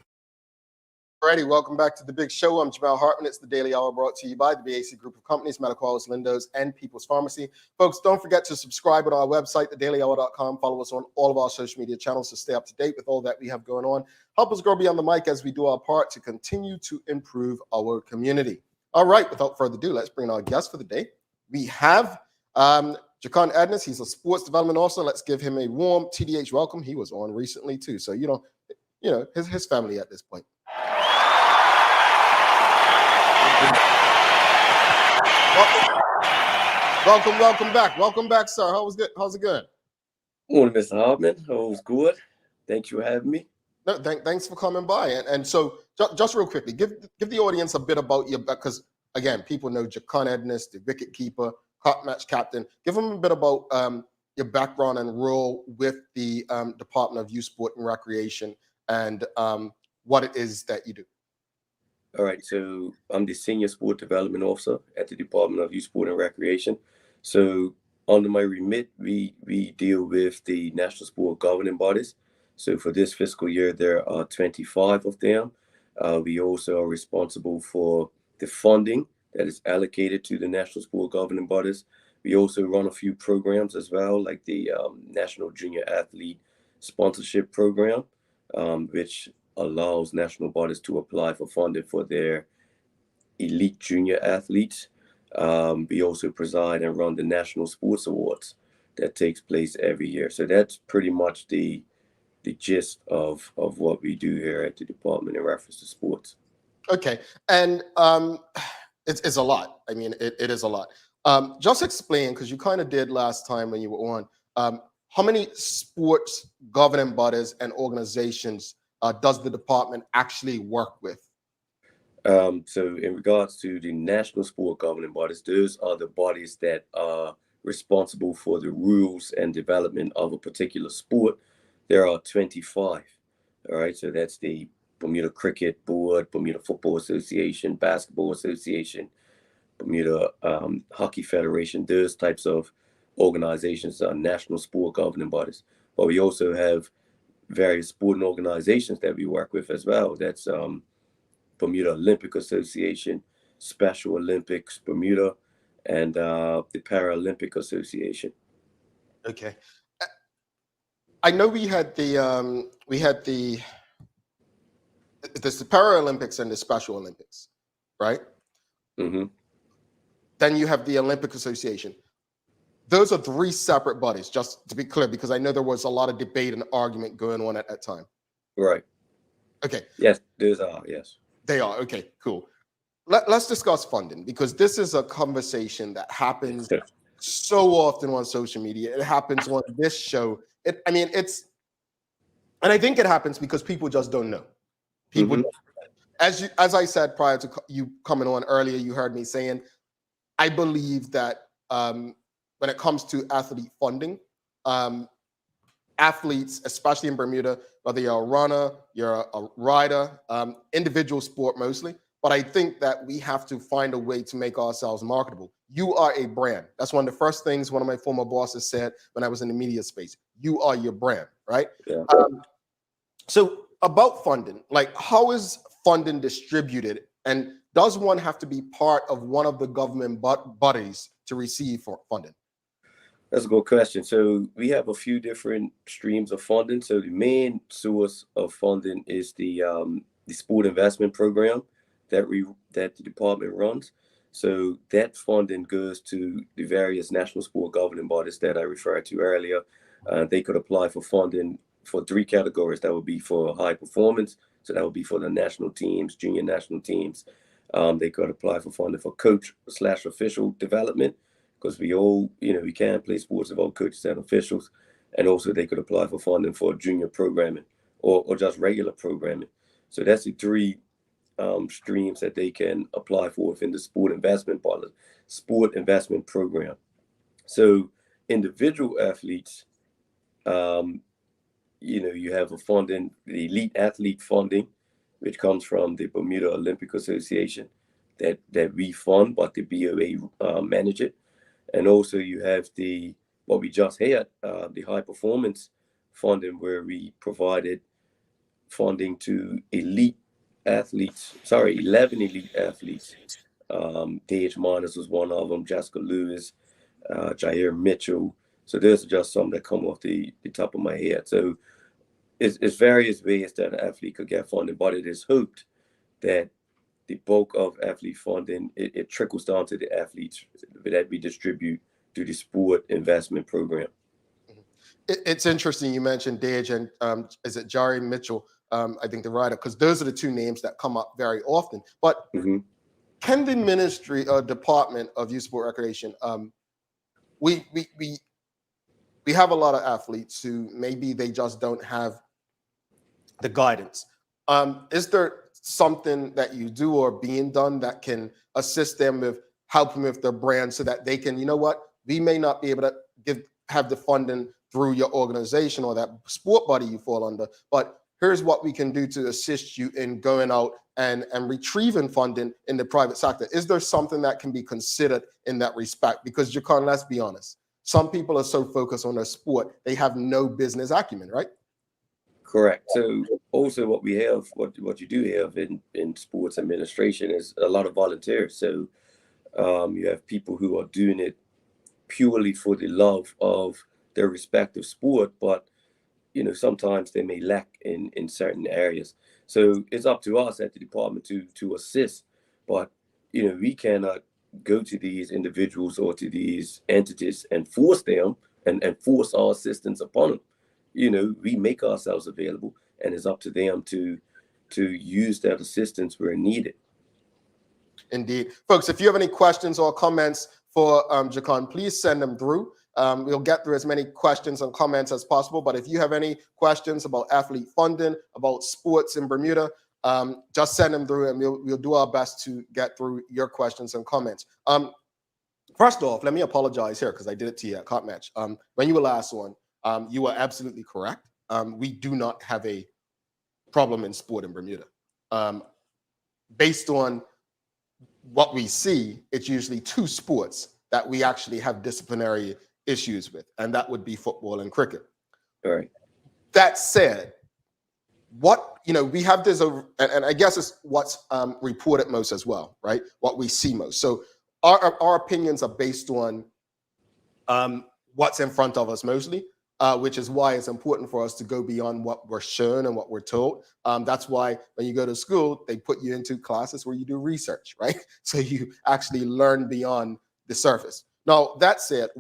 S2: Alrighty, welcome back to the big show. I'm Jamal Hartman. It's the Daily Hour brought to you by the BAC Group of Companies, Medical House, Lindo's, and People's Pharmacy. Folks, don't forget to subscribe at our website, thedailyhour.com. Follow us on all of our social media channels to stay up to date with all that we have going on. Help us grow beyond the mic as we do our part to continue to improve our community. All right, without further ado, let's bring in our guest for the day. We have Jekon Edness. He's a sports development officer. Let's give him a warm TDH welcome. He was on recently too, so his family at this point. Welcome back, sir. How's it going?
S11: Morning, Mr. Hartman. All's good. Thanks for having me.
S2: No, thanks for coming by. And so, just real quickly, give the audience a bit about you, because again, people know Jekon Edness, the wicket keeper, cup match captain. Give them a bit about your background and role with the Department of Youth, Sport, and Recreation, and what it is that you do.
S11: All right, so I'm the Senior Sport Development Officer at the Department of Youth, Sport, and Recreation. So under my remit, we deal with the national sport governing bodies. So for this fiscal year, there are 25 of them. We also are responsible for the funding that is allocated to the national sport governing bodies. We also run a few programs as well, like the National Junior Athlete Sponsorship Program, which allows national bodies to apply for funding for their elite junior athletes. We also preside and run the National Sports Awards that takes place every year. So that's pretty much the gist of what we do here at the department in reference to sports.
S2: Okay, and it's a lot. I mean, it is a lot. Just explain, because you kind of did last time when you were on. How many sports governing bodies and organizations does the department actually work with?
S11: So in regards to the national sport governing bodies, those are the bodies that are responsible for the rules and development of a particular sport. There are 25. All right, so that's the Bermuda Cricket Board, Bermuda Football Association, Basketball Association, Bermuda Hockey Federation. Those types of organizations are national sport governing bodies. But we also have various sporting organizations that we work with as well. That's Bermuda Olympic Association, Special Olympics Bermuda, and the Paralympic Association.
S2: Okay, I know we had the Paralympics and the Special Olympics, right?
S11: Mm-hmm.
S2: Then you have the Olympic Association. Those are three separate bodies, just to be clear, because I know there was a lot of debate and argument going on at that time.
S11: Right.
S2: Okay.
S11: Yes, those are, yes.
S2: They are. Okay, cool. Let's discuss funding, because this is a conversation that happens so often on social media. It happens on this show. And I think it happens because people just don't know. People, as I said prior to you coming on earlier, you heard me saying, I believe that when it comes to athlete funding, athletes, especially in Bermuda, whether you're a runner, you're a rider, individual sport mostly, but I think that we have to find a way to make ourselves marketable. You are a brand. That's one of the first things one of my former bosses said when I was in the media space. You are your brand, right?
S11: Yeah.
S2: So about funding, like, how is funding distributed, and does one have to be part of one of the government bodies to receive funding?
S11: That's a good question. So we have a few different streams of funding. So the main source of funding is the sport investment program that the department runs. So that funding goes to the various national sport governing bodies that I referred to earlier. They could apply for funding for three categories. That would be for high performance. So that would be for the national teams, junior national teams. They could apply for funding for coach/official development, because we all, we can't play sports without coaches and officials. And also they could apply for funding for junior programming or just regular programming. So that's the three streams that they can apply for within the sport investment program. So individual athletes, you have a funding, the elite athlete funding, which comes from the Bermuda Olympic Association that we fund, but the BOA manage it. And also you have what we just had, the high performance funding, where we provided funding to 11 elite athletes. Dage Miners was one of them, Jessica Lewis, Jair Mitchell. So those are just some that come off the top of my head. So it's various ways that an athlete could get funding, but it is hoped that the bulk of athlete funding, it trickles down to the athletes that we distribute through the sport investment program.
S2: It's interesting you mentioned Dage and is it Jair Mitchell? I think the rider, because those are the two names that come up very often. But can the ministry or department of youth sport recreation, we have a lot of athletes who maybe they just don't have the guidance. Is there something that you do or being done that can assist them with helping with their brand, so that they can, we may not be able to have the funding through your organization or that sport body you fall under, but here's what we can do to assist you in going out and retrieving funding in the private sector. Is there something that can be considered in that respect? Because Jekon, let's be honest, some people are so focused on their sport, they have no business acumen, right?
S11: Correct. So also what we have, what you do have in sports administration is a lot of volunteers. So you have people who are doing it purely for the love of their respective sport, but sometimes they may lack in certain areas. So it's up to us at the department to assist, but we cannot go to these individuals or to these entities and force them and force our assistance upon them. We make ourselves available, and it's up to them to use that assistance where needed.
S2: Indeed. Folks, if you have any questions or comments for Jekon, please send them through. We'll get through as many questions and comments as possible. But if you have any questions about athlete funding, about sports in Bermuda, just send them through, and we'll do our best to get through your questions and comments. First off, let me apologize here because I did it to you at Cop Match. When you were last on, you were absolutely correct. We do not have a problem in sport in Bermuda. Based on what we see, it's usually two sports that we actually have disciplinary issues with, and that would be football and cricket.
S11: All right.
S2: That said, we have this, and I guess it's what's reported most as well, right? What we see most. So our opinions are based on what's in front of us mostly, which is why it's important for us to go beyond what we're shown and what we're told. That's why when you go to school, they put you into classes where you do research, right? So you actually learn beyond the surface. Now, that said,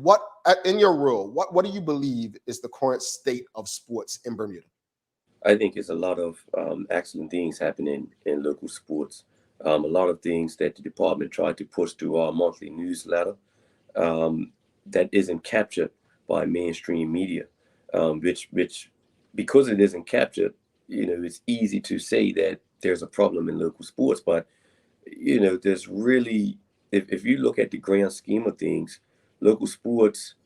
S2: in your role, what do you believe is the current state of sports in Bermuda?
S11: I think it's a lot of excellent things happening in local sports. A lot of things that the department tried to push through our monthly newsletter that isn't captured by mainstream media, which because it isn't captured, it's easy to say that there's a problem in local sports. But, there's really, if you look at the grand scheme of things, local sports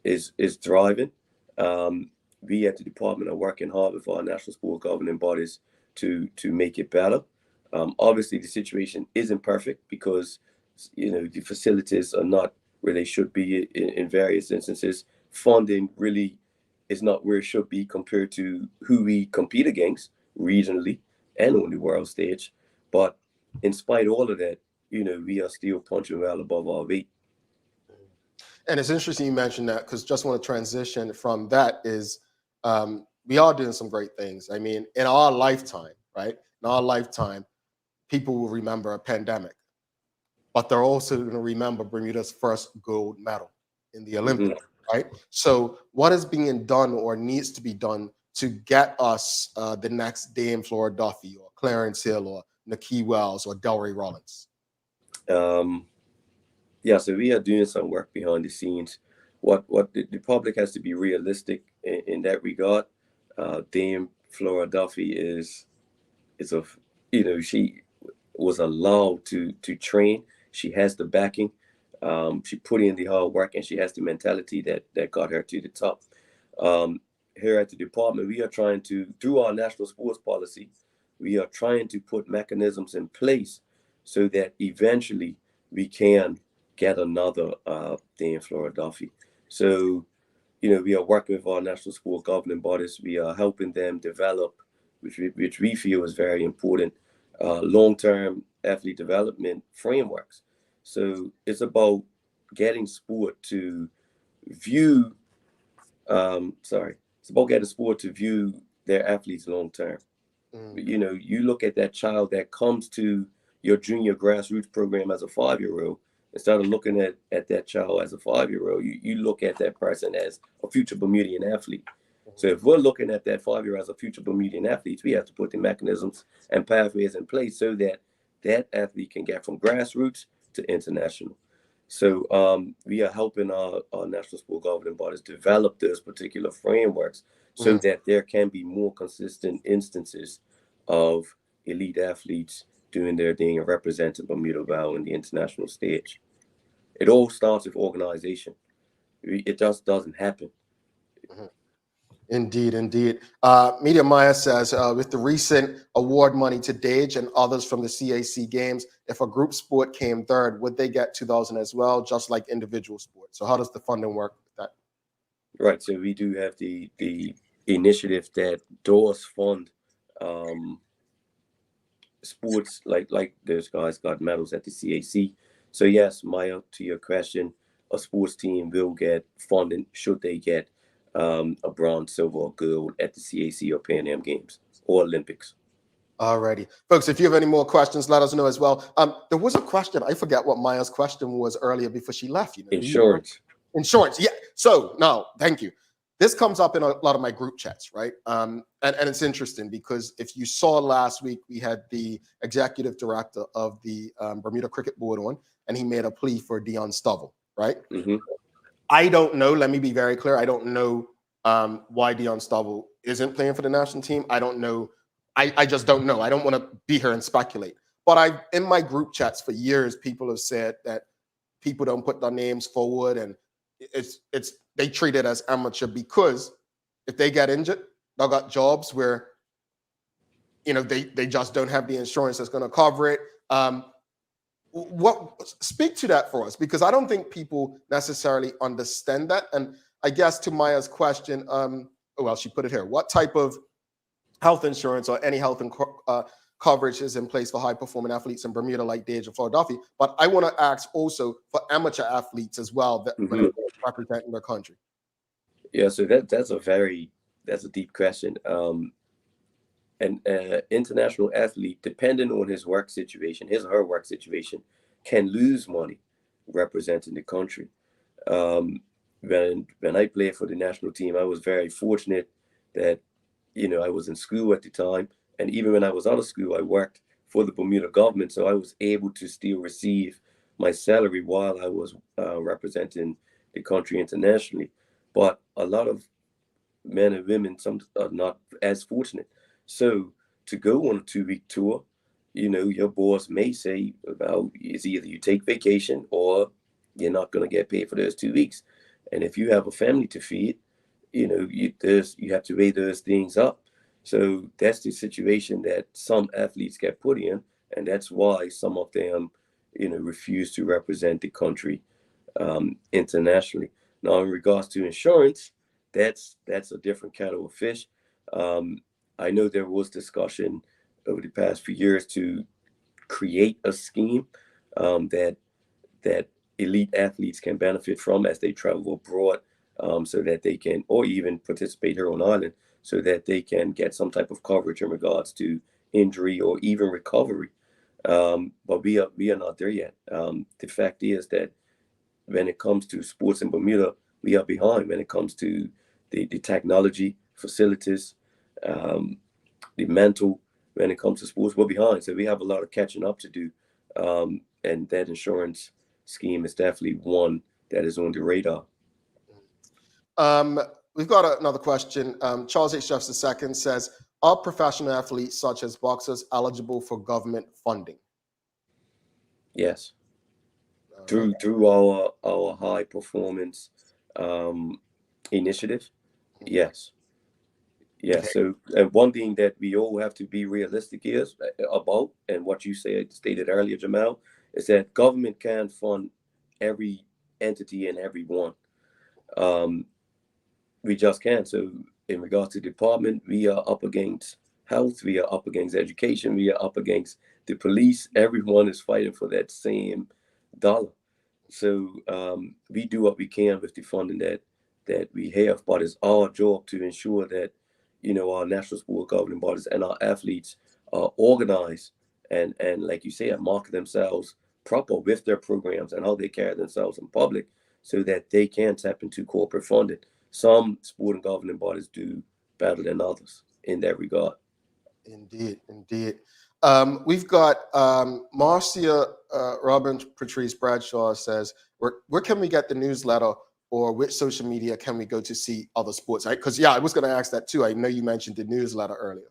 S11: is thriving. We at the department are working hard with our national sport governing bodies to make it better. Obviously, the situation isn't perfect because, the facilities are not where they should be in various instances. Funding really is not where it should be compared to who we compete against regionally and on the world stage. But in spite of all of that, we are still punching well above our weight.
S2: And it's interesting you mentioned that, because just want to transition from that is we are doing some great things. I mean, in our lifetime, right? In our lifetime, people will remember a pandemic, but they're also going to remember Bermuda's first gold medal in the Olympics, right? So what is being done or needs to be done to get us the next Dame Flora Duffy or Clarence Hill or Nikki Wells or Delray Rollins?
S11: So we are doing some work behind the scenes. What the public has to be realistic in that regard. Dame Flora Duffy she was allowed to train. She has the backing. She put in the hard work, and she has the mentality that got her to the top. Here at the department, we are trying to, through our national sports policy, we are trying to put mechanisms in place so that eventually we can get another Dame Flora Duffy. So, we are working with our national sport governing bodies. We are helping them develop, which we feel is very important, long-term athlete development frameworks. So it's about getting sport to view, it's about getting sport to view their athletes long-term. You look at that child that comes to your junior grassroots program as a 5-year-old, instead of looking at that child as a 5-year-old, you look at that person as a future Bermudian athlete. So if we're looking at that 5-year as a future Bermudian athlete, we have to put the mechanisms and pathways in place so that that athlete can get from grassroots to international. So we are helping our national sport governing bodies develop those particular frameworks so that there can be more consistent instances of elite athletes doing their thing and representing Bermuda well in the international stage. It all starts with organization. It just doesn't happen.
S2: Indeed. Media Maya says, with the recent award money to Dage and others from the CAC games, if a group sport came third, would they get 2,000 as well, just like individual sports? So how does the funding work with that?
S11: Right. So we do have the initiative that does fund sports like those guys got medals at the CAC. So yes, Maya, to your question, a sports team will get funding should they get a bronze, silver, or gold at the CAC or Pan Am Games or Olympics.
S2: Alrighty, folks, if you have any more questions, let us know as well. There was a question, I forget what Maya's question was earlier before she left.
S11: Insurance.
S2: Insurance, yeah. So now, thank you. This comes up in a lot of my group chats, right? And it's interesting because if you saw last week, we had the executive director of the Bermuda Cricket Board on, and he made a plea for Dion Stovall, right?
S11: Mm-hmm.
S2: I don't know. Let me be very clear. I don't know why Dion Stovall isn't playing for the national team. I don't know. I just don't know. I don't want to be here and speculate. But in my group chats for years, people have said that people don't put their names forward, and they treat it as amateur because if they get injured, they got jobs where they just don't have the insurance that's going to cover it. Speak to that for us, because I don't think people necessarily understand that. And I guess to Maya's question, she put it here: what type of health insurance or any health coverage is in place for high performing athletes in Bermuda, like Deja Philadelphia? But I want to ask also for amateur athletes as well that when they're representing their country.
S11: Yeah, so that's a deep question. An international athlete, depending on his or her work situation, can lose money representing the country. When I played for the national team, I was very fortunate that I was in school at the time, and even when I was out of school, I worked for the Bermuda government, so I was able to still receive my salary while I was representing the country internationally. But a lot of men and women, some are not as fortunate. So to go on a 2-week tour, your boss may say, well, it's either you take vacation or you're not going to get paid for those 2 weeks. And if you have a family to feed, you have to weigh those things up. So that's the situation that some athletes get put in, and that's why some of them, refuse to represent the country internationally. Now, in regards to insurance, that's a different kettle of fish. I know there was discussion over the past few years to create a scheme that elite athletes can benefit from as they travel abroad, so that they can, or even participate here on island, so that they can get some type of coverage in regards to injury or even recovery. But we are not there yet. The fact is that when it comes to sports in Bermuda, we are behind when it comes to the technology, facilities, the mental. When it comes to sports, we're behind. So we have a lot of catching up to do. And that insurance scheme is definitely one that is on the radar.
S2: We've got another question. Charles H. Jeffs II says, are professional athletes such as boxers eligible for government funding?
S11: Yes. Through our high performance initiative. Yes. Yeah. So one thing that we all have to be realistic is about, and what you stated earlier, Jamal, is that government can't fund every entity and every one. We just can't. So in regards to the department, we are up against health, we are up against education, we are up against the police. Everyone is fighting for that same dollar. So we do what we can with the funding that we have, but it's our job to ensure that our national sport governing bodies and our athletes are organized and like you say, market themselves proper with their programs and how they carry themselves in public, so that they can tap into corporate funding. Some sport and governing bodies do better than others in that regard.
S2: Indeed. We've got Marcia Robin Patrice Bradshaw says, where can we get the newsletter, or which social media can we go to see other sports? Because I was going to ask that too. I know you mentioned the newsletter earlier.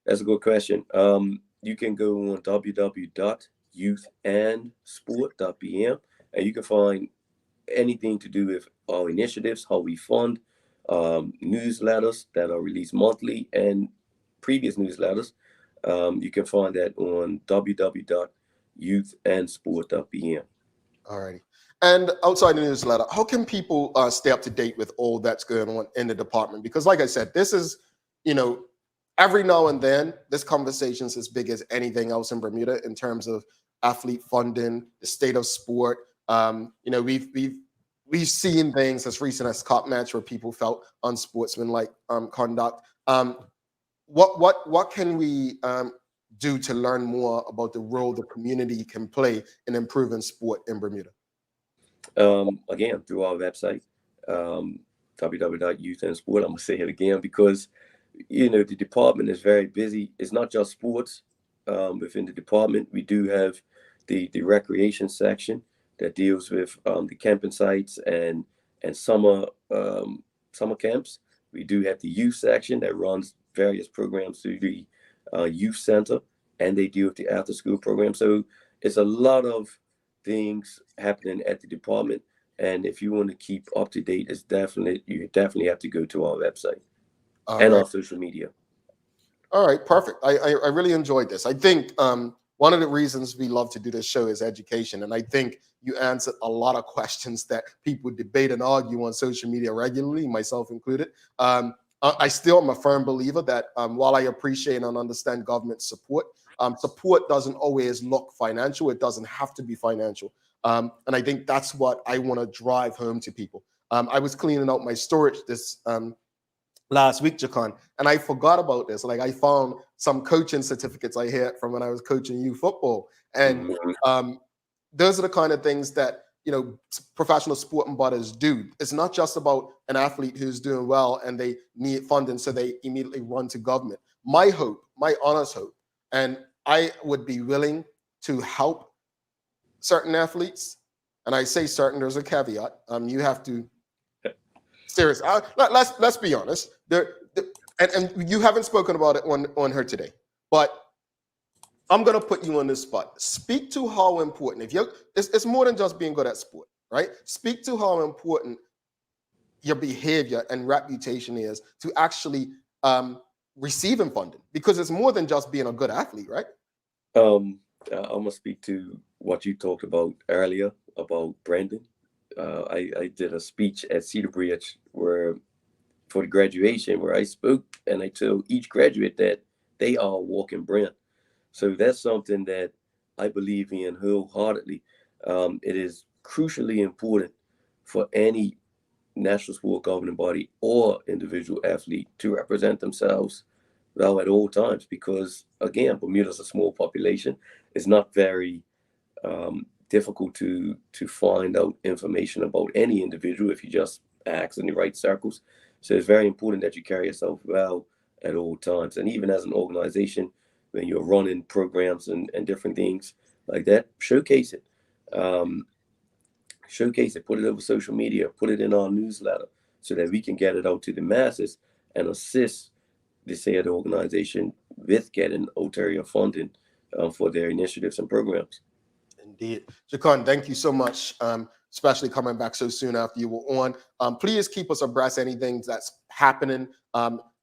S11: That's a good question. You can go on www.youthandsport.bm, and you can find anything to do with our initiatives, how we fund, newsletters that are released monthly, and previous newsletters. You can find that on www.youthandsport.bm.
S2: All righty. And outside the newsletter, how can people stay up to date with all that's going on in the department? Because like I said, this is, every now and then, this conversation is as big as anything else in Bermuda in terms of athlete funding, the state of sport. We've seen things as recent as Cup match where people felt unsportsmanlike conduct. What can we do to learn more about the role the community can play in improving sport in Bermuda?
S11: Again, through our website, www.youth-and-sport. I'm going to say it again because, the department is very busy. It's not just sports within the department. We do have the recreation section that deals with the camping sites and summer camps. We do have the youth section that runs various programs through the youth center, and they deal with the after school program. So it's a lot of things happening at the department. And if you want to keep up to date, you definitely have to go to our website our social media.
S2: All right, perfect. I really enjoyed this. I think one of the reasons we love to do this show is education. And I think you answered a lot of questions that people debate and argue on social media regularly, myself included. I still am a firm believer that while I appreciate and understand government support, support doesn't always look financial. It doesn't have to be financial. And I think that's what I want to drive home to people. I was cleaning out my storage this last week, Jekon, and I forgot about this. Like, I found some coaching certificates I had from when I was coaching youth football. And those are the kind of things that, professional sporting bodies do. It's not just about an athlete who's doing well and they need funding, so they immediately run to government. My hope, my honest hope, and I would be willing to help certain athletes, and I say certain, there's a caveat. You have to, seriously, let's be honest. And you haven't spoken about it on her today, but I'm going to put you on this spot. Speak to how important, it's more than just being good at sport, right? Speak to how important your behavior and reputation is to actually receiving funding, because it's more than just being a good athlete, right?
S11: I'm going to speak to what you talked about earlier about branding. I did a speech at Cedar Bridge for the graduation where I spoke, and I told each graduate that they are a walking brand. So that's something that I believe in wholeheartedly. It is crucially important for any national sport governing body or individual athlete to represent themselves well at all times, because, again, Bermuda's a small population. It's not very difficult to find out information about any individual if you just ask in the right circles. So it's very important that you carry yourself well at all times. And even as an organization, when you're running programs and different things like that, showcase it. Put it over social media, put it in our newsletter so that we can get it out to the masses and assist the said organization with getting ulterior funding for their initiatives and programs.
S2: Indeed. Jekon, thank you so much, especially coming back so soon after you were on. Please keep us abreast anything that's happening,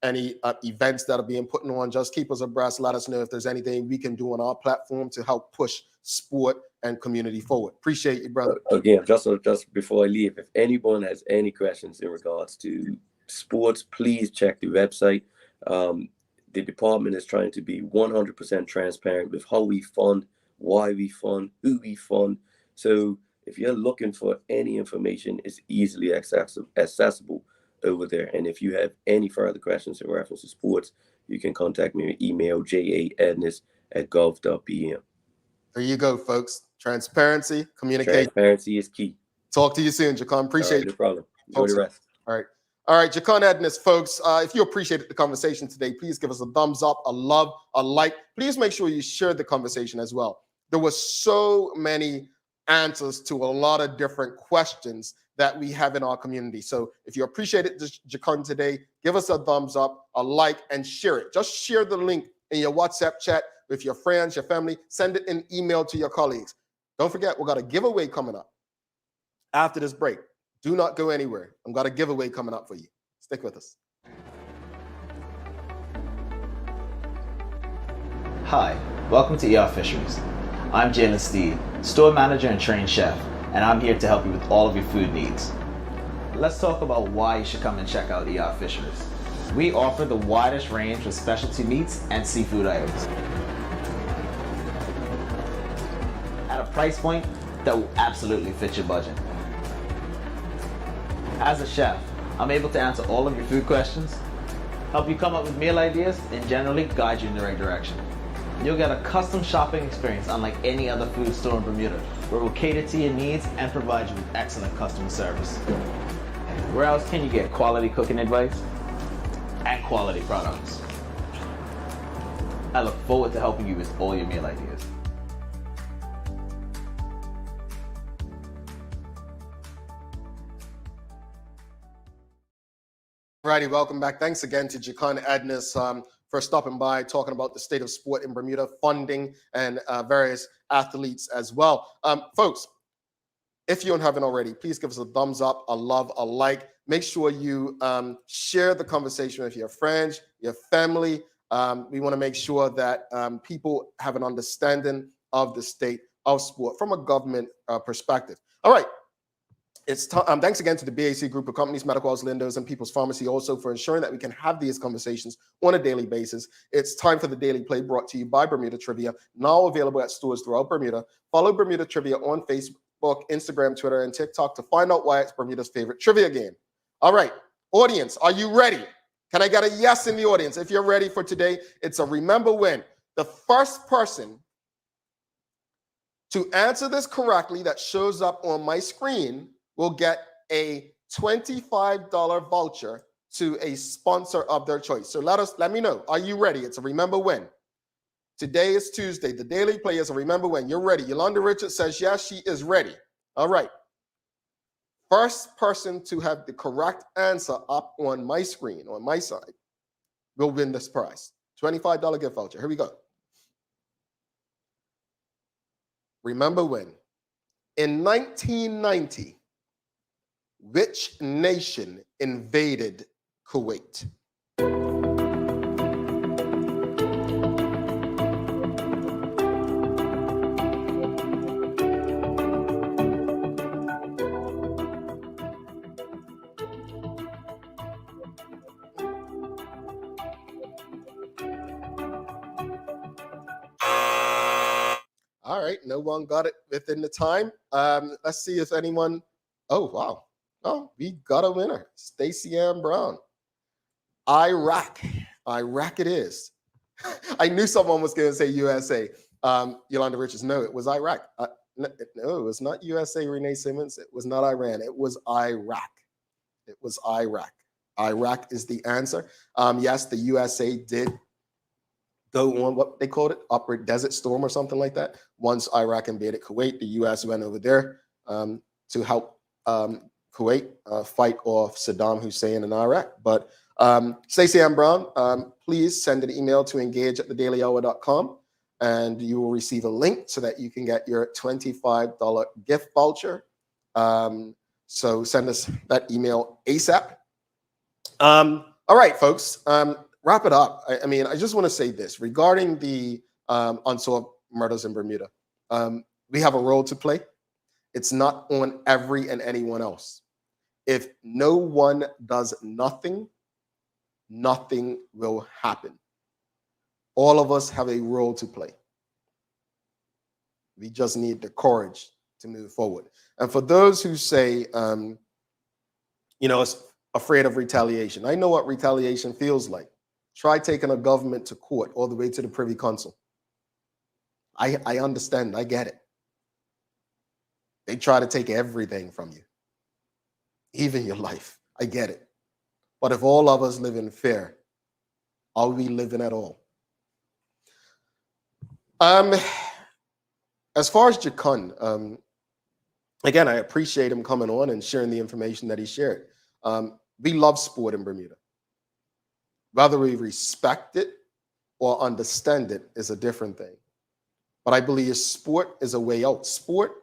S2: any events that are being put on. Just keep us abreast. Let us know if there's anything we can do on our platform to help push sport and community forward. Appreciate you, brother.
S11: Again, just before I leave, if anyone has any questions in regards to sports, please check the website. The department is trying to be 100% transparent with how we fund, why we fund, who we fund. So if you're looking for any information, it's easily accessible over there. And if you have any further questions in reference to sports, you can contact me or email ja.edness@gov.bm.
S2: There you go, folks. Transparency, communication.
S11: Transparency is key.
S2: Talk to you soon, Jekon. Appreciate it.
S11: No problem. Enjoy the rest.
S2: All right. All right, Jekon Edness, folks. If you appreciated the conversation today, please give us a thumbs up, a love, a like. Please make sure you share the conversation as well. There were so many answers to a lot of different questions that we have in our community. So if you appreciated Jekon today, give us a thumbs up, a like, and share it. Just share the link in your WhatsApp chat with your friends, your family. Send it in email to your colleagues. Don't forget, we've got a giveaway coming up after this break. Do not go anywhere. I've got a giveaway coming up for you. Stick with us.
S12: Hi, welcome to ER Fisheries. I'm Jalen Steed, store manager and trained chef, and I'm here to help you with all of your food needs. Let's talk about why you should come and check out ER Fisheries. We offer the widest range of specialty meats and seafood items at a price point that will absolutely fit your budget. As a chef, I'm able to answer all of your food questions, help you come up with meal ideas, and generally guide you in the right direction. You'll get a custom shopping experience unlike any other food store in Bermuda, where we'll cater to your needs and provide you with excellent customer service. Where else can you get quality cooking advice and quality products? I look forward to helping you with all your meal ideas.
S2: Alrighty, welcome back. Thanks again to Jekon Edness for stopping by, talking about the state of sport in Bermuda, funding, and various athletes as well. Folks, if you haven't already, please give us a thumbs up, a love, a like. Make sure you share the conversation with your friends, your family. We want to make sure that people have an understanding of the state of sport from a government perspective. All right. It's thanks again to the BAC Group of Companies, Medical House, Lindos, and People's Pharmacy also for ensuring that we can have these conversations on a daily basis. It's time for the Daily Play, brought to you by Bermuda Trivia, now available at stores throughout Bermuda. Follow Bermuda Trivia on Facebook, Instagram, Twitter, and TikTok to find out why it's Bermuda's favorite trivia game. All right, audience, are you ready? Can I get a yes in the audience? If you're ready for today, it's a remember when. The first person to answer this correctly that shows up on my screen will get a $25 voucher to a sponsor of their choice. So let me know. Are you ready? It's a remember when. Today is Tuesday. The Daily Play is a remember when. You're ready. Yolanda Richards says yes, she is ready. All right. First person to have the correct answer up on my screen, on my side, will win this prize. $25 gift voucher. Here we go. Remember when. In 1990, which nation invaded Kuwait? All right, no one got it within the time. Let's see if anyone. Oh, wow. Oh, we got a winner. Stacey Ann Brown. Iraq. Iraq it is. I knew someone was going to say USA. Yolanda Richards, no, it was Iraq. No, it was not USA, Renee Simmons. It was not Iran. It was Iraq. It was Iraq. Iraq is the answer. Yes, the USA did go on what they called it, Operate Desert Storm or something like that. Once Iraq invaded Kuwait, the US went over there to help Kuwait fight off Saddam Hussein in Iraq. But Stacey Ann Brown, please send an email to engage@thedailyhour.com and you will receive a link so that you can get your $25 gift voucher. So send us that email ASAP. All right, folks, wrap it up. I mean, I just want to say this regarding the unsolved murders in Bermuda. We have a role to play. It's not on every and anyone else. If no one does nothing, nothing will happen. All of us have a role to play. We just need the courage to move forward. And for those who say, it's afraid of retaliation, I know what retaliation feels like. Try taking a government to court all the way to the Privy Council. I understand. I get it. They try to take everything from you, even your life. I get it. But if all of us live in fear, are we living at all? As far as Jekon, again, I appreciate him coming on and sharing the information that he shared. We love sport in Bermuda. Whether we respect it or understand it is a different thing. But I believe sport is a way out. Sport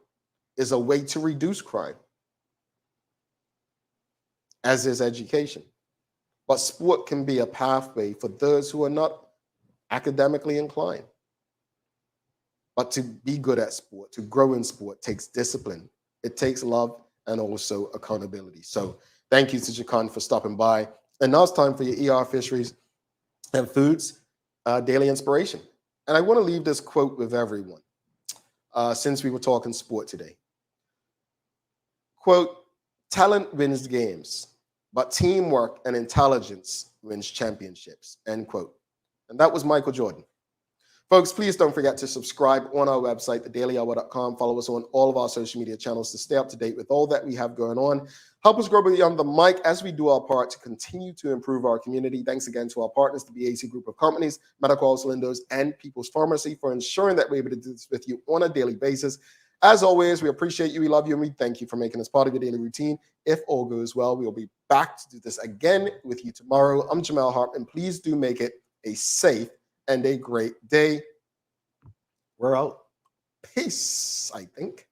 S2: is a way to reduce crime, as is education. But sport can be a pathway for those who are not academically inclined. But to be good at sport, to grow in sport, takes discipline. It takes love and also accountability. So thank you to Jekon for stopping by. And now it's time for your ER Fisheries and Foods Daily Inspiration. And I want to leave this quote with everyone since we were talking sport today. Quote, talent wins games, but teamwork and intelligence wins championships, end quote. And that was Michael Jordan. Folks, please don't forget to subscribe on our website, thedailyhour.com. Follow us on all of our social media channels to stay up to date with all that we have going on. Help us grow beyond the mic as we do our part to continue to improve our community. Thanks again to our partners, the BAC Group of Companies, Medical Lindos, and People's Pharmacy for ensuring that we're able to do this with you on a daily basis. As always, we appreciate you, we love you, and we thank you for making us part of your daily routine. If all goes well, we'll be back to do this again with you tomorrow. I'm Jamel Hartman. Please do make it a safe and a great day. We're out. Peace, I think.